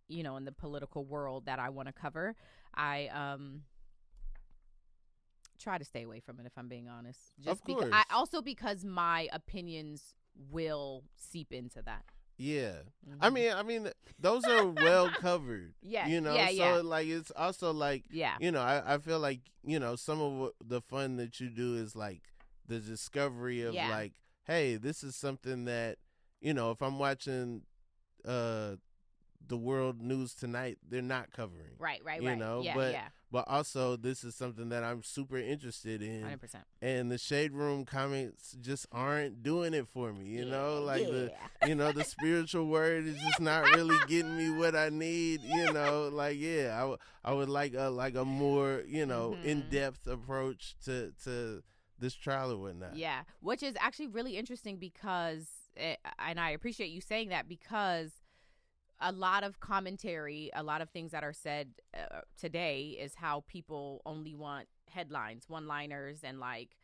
Speaker 3: in the political world that I want to cover. I try to stay away from it, if I'm being honest.
Speaker 1: Of course.
Speaker 3: Because my opinions will seep into that.
Speaker 1: Yeah.
Speaker 3: Mm-hmm.
Speaker 1: I mean, those are well covered.
Speaker 3: Yeah.
Speaker 1: So like, it's also like,
Speaker 3: yeah.
Speaker 1: I feel like, some of the fun that you do is like the discovery of like, hey, this is something that, if I'm watching, the world news tonight, they're not covering.
Speaker 3: Right.
Speaker 1: But also this is something that I'm super interested in.
Speaker 3: 100%.
Speaker 1: And the Shade Room comments just aren't doing it for me, the spiritual word is just not really getting me what I need, I would like a more, in-depth approach to this trial or whatnot.
Speaker 3: Yeah, which is actually really interesting because, and I appreciate you saying that, because a lot of commentary, a lot of things that are said today is how people only want headlines, one-liners, and like,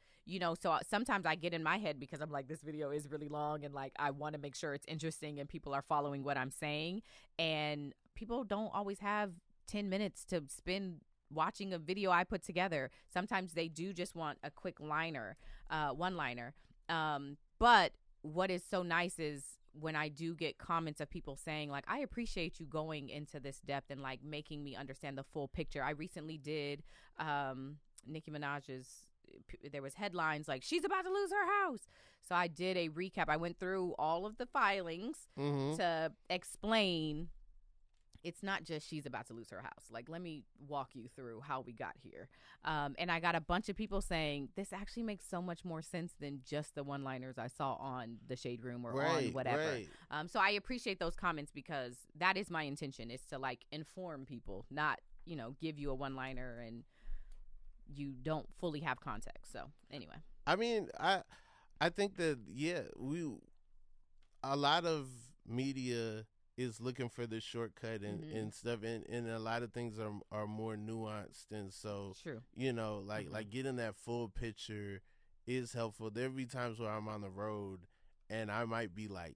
Speaker 3: so sometimes I get in my head because I'm like, this video is really long and like I want to make sure it's interesting and people are following what I'm saying. And people don't always have 10 minutes to spend watching a video I put together. Sometimes they do just want a quick one-liner. But what is so nice is when I do get comments of people saying, like, I appreciate you going into this depth and, like, making me understand the full picture. I recently did Nicki Minaj's, there was headlines like, she's about to lose her house. So I did a recap. I went through all of the filings to explain it's not just she's about to lose her house. Like, let me walk you through how we got here. And I got a bunch of people saying, this actually makes so much more sense than just the one-liners I saw on The Shade Room or on whatever. Right. So I appreciate those comments because that is my intention, is to, like, inform people, not, you know, give you a one-liner and you don't fully have context. So anyway.
Speaker 1: I mean, I think that, a lot of media is looking for the shortcut and stuff, and a lot of things are more nuanced, and so
Speaker 3: true.
Speaker 1: You know, like getting that full picture is helpful. There'll be times where I'm on the road and I might be like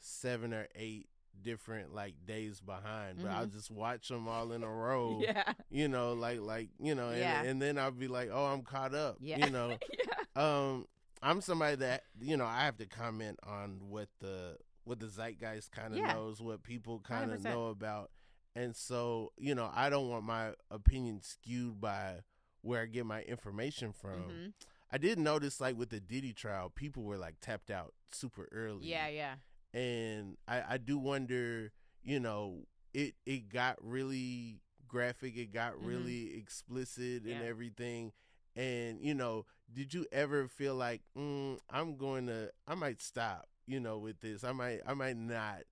Speaker 1: 7 or 8 different like days behind, but I'll just watch them all in a row.
Speaker 3: Yeah.
Speaker 1: You know, like you know, and then I'll be like, oh, I'm caught up.
Speaker 3: Yeah.
Speaker 1: You know. I'm somebody that, you know, I have to comment on what the zeitgeist kind of knows, what people kind of know about. And so, you know, I don't want my opinion skewed by where I get my information from. I did notice, like, with the Diddy trial, people were, like, tapped out super early.
Speaker 3: Yeah.
Speaker 1: And I do wonder, you know, it got really graphic. It got really explicit and everything. And, you know, did you ever feel like, I might stop, you know, with this. I might not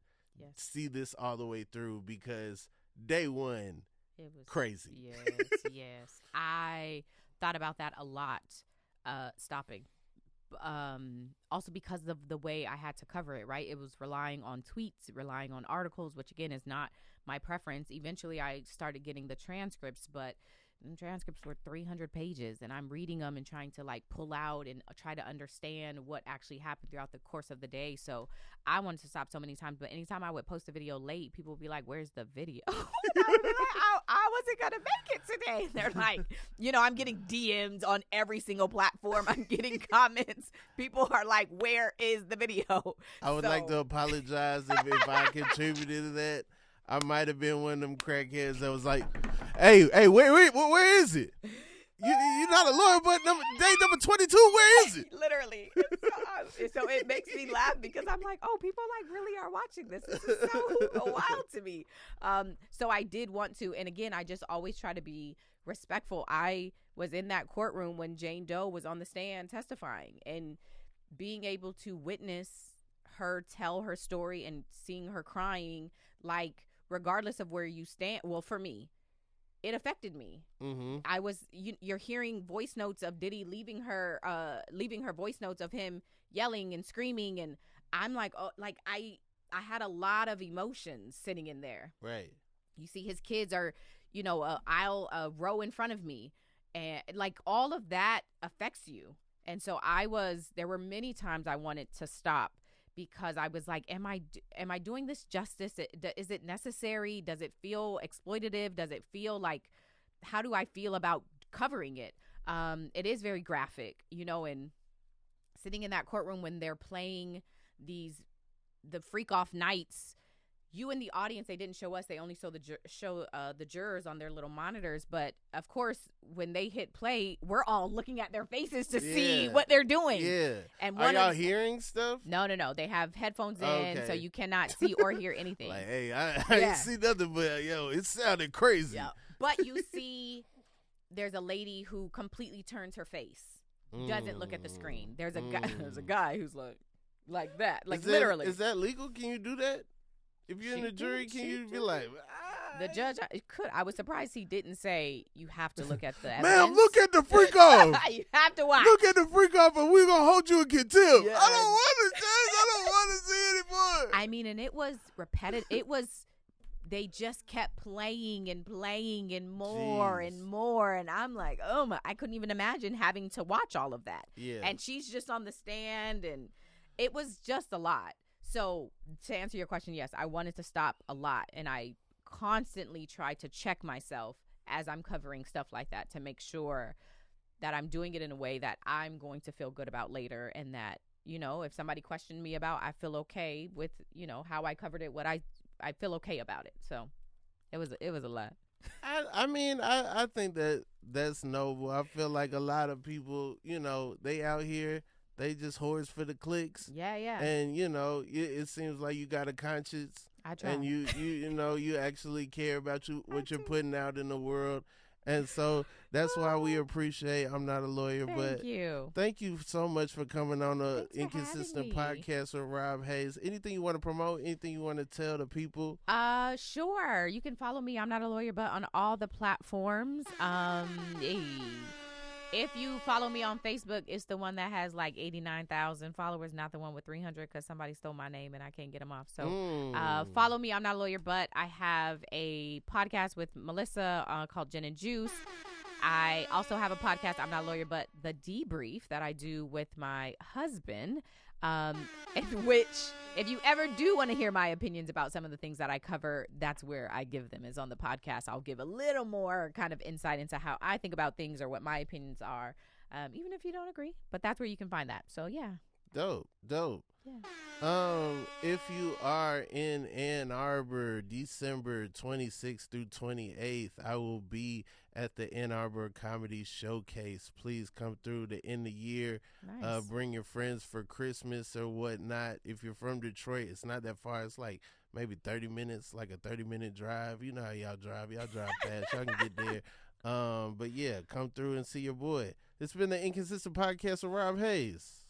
Speaker 1: see this all the way through because day one, it was crazy.
Speaker 3: Yes. I thought about that a lot, stopping. Also because of the way I had to cover it, right? It was relying on tweets, relying on articles, which again is not my preference. Eventually I started getting the transcripts, but the transcripts were 300 pages and I'm reading them and trying to like pull out and try to understand what actually happened throughout the course of the day. So I wanted to stop so many times, but anytime I would post a video late, people would be like, where's the video? And I would be like, I wasn't going to make it today. And they're like, you know, I'm getting DMs on every single platform. I'm getting comments. People are like, where is the video?
Speaker 1: I would like to apologize if I contributed to that. I might have been one of them crackheads that was like, hey, where is it? You're not a lawyer, but day number 22, where is it?
Speaker 3: Literally. So it makes me laugh because I'm like, oh, people like really are watching this. This is so wild to me. So I did want to, and again, I just always try to be respectful. I was in that courtroom when Jane Doe was on the stand testifying, and being able to witness her tell her story and seeing her crying, like, regardless of where you stand. Well, for me, it affected me. I was, you're hearing voice notes of Diddy leaving her voice notes of him yelling and screaming. And I'm like, oh, like I had a lot of emotions sitting in there.
Speaker 1: Right.
Speaker 3: You see his kids are, you know, a row in front of me, and like all of that affects you. And so there were many times I wanted to stop, because I was like, am I doing this justice? Is it necessary? Does it feel exploitative? Does it feel like, how do I feel about covering it? It is very graphic, you know, and sitting in that courtroom when they're playing the freak off nights, you in the audience, they didn't show us. They only show the jurors on their little monitors. But of course, when they hit play, we're all looking at their faces to see what they're doing.
Speaker 1: Yeah.
Speaker 3: And
Speaker 1: are y'all hearing stuff?
Speaker 3: No. They have headphones in, so you cannot see or hear anything.
Speaker 1: Like, hey, I ain't see nothing, but yo, it sounded crazy.
Speaker 3: Yeah. But you there's a lady who completely turns her face, doesn't look at the screen. There's a guy who's like that, like literally.
Speaker 1: Is that legal? Can you do that? If you're in the jury, can you be like,
Speaker 3: the judge could. I was surprised he didn't say you have to look at the evidence.
Speaker 1: Ma'am, look at the freak off.
Speaker 3: You have to watch.
Speaker 1: Look at the freak off, and we're gonna hold you in contempt. Yeah. I don't want to, Judge. I don't want to see anymore.
Speaker 3: I mean, and it was repetitive. They just kept playing and playing and more and more, and I'm like, oh my! I couldn't even imagine having to watch all of that.
Speaker 1: Yeah.
Speaker 3: And she's just on the stand, and it was just a lot. So to answer your question, yes, I wanted to stop a lot, and I constantly try to check myself as I'm covering stuff like that to make sure that I'm doing it in a way that I'm going to feel good about later, and that you know, if somebody questioned me about, I feel okay with, you know, how I covered it, what I feel okay about it. So it was a lot.
Speaker 1: I mean, I think that's noble. I feel like a lot of people, you know, they out here, they just whores for the clicks.
Speaker 3: Yeah, yeah.
Speaker 1: And, you know, it seems like you got a conscience.
Speaker 3: I try.
Speaker 1: And you know, you actually care about what you're
Speaker 3: do.
Speaker 1: putting out in the world. And so that's why we appreciate I'm Not a Lawyer.
Speaker 3: Thank you.
Speaker 1: Thank you so much for coming on the
Speaker 3: Thanks for
Speaker 1: Inconsistent
Speaker 3: having me.
Speaker 1: Podcast with Rob Haze. Anything you want to promote? Anything you want to tell the people?
Speaker 3: Sure. You can follow me. I'm Not a Lawyer, but on all the platforms. If you follow me on Facebook, it's the one that has like 89,000 followers, not the one with 300, because somebody stole my name and I can't get them off. So follow me. I'm Not a Lawyer, but I have a podcast with Melissa called Gin and Juice. I also have a podcast, I'm Not a Lawyer, but The Debrief, that I do with my husband, in which, if you ever do want to hear my opinions about some of the things that I cover, that's where I give them, is on the podcast. I'll give a little more kind of insight into how I think about things or what my opinions are, even if you don't agree. But that's where you can find that. So, yeah.
Speaker 1: Dope.
Speaker 3: Yeah.
Speaker 1: If you are in Ann Arbor, December 26th through 28th, I will be at the Ann Arbor Comedy Showcase. Please come through to end the year.
Speaker 3: Nice.
Speaker 1: Bring your friends for Christmas or whatnot. If you're from Detroit, it's not that far. It's like maybe 30 minutes, like a 30-minute drive. You know how y'all drive. Y'all drive fast. Y'all can get there. But yeah, come through and see your boy. It's been the Inconsistent Podcast with Rob Haze.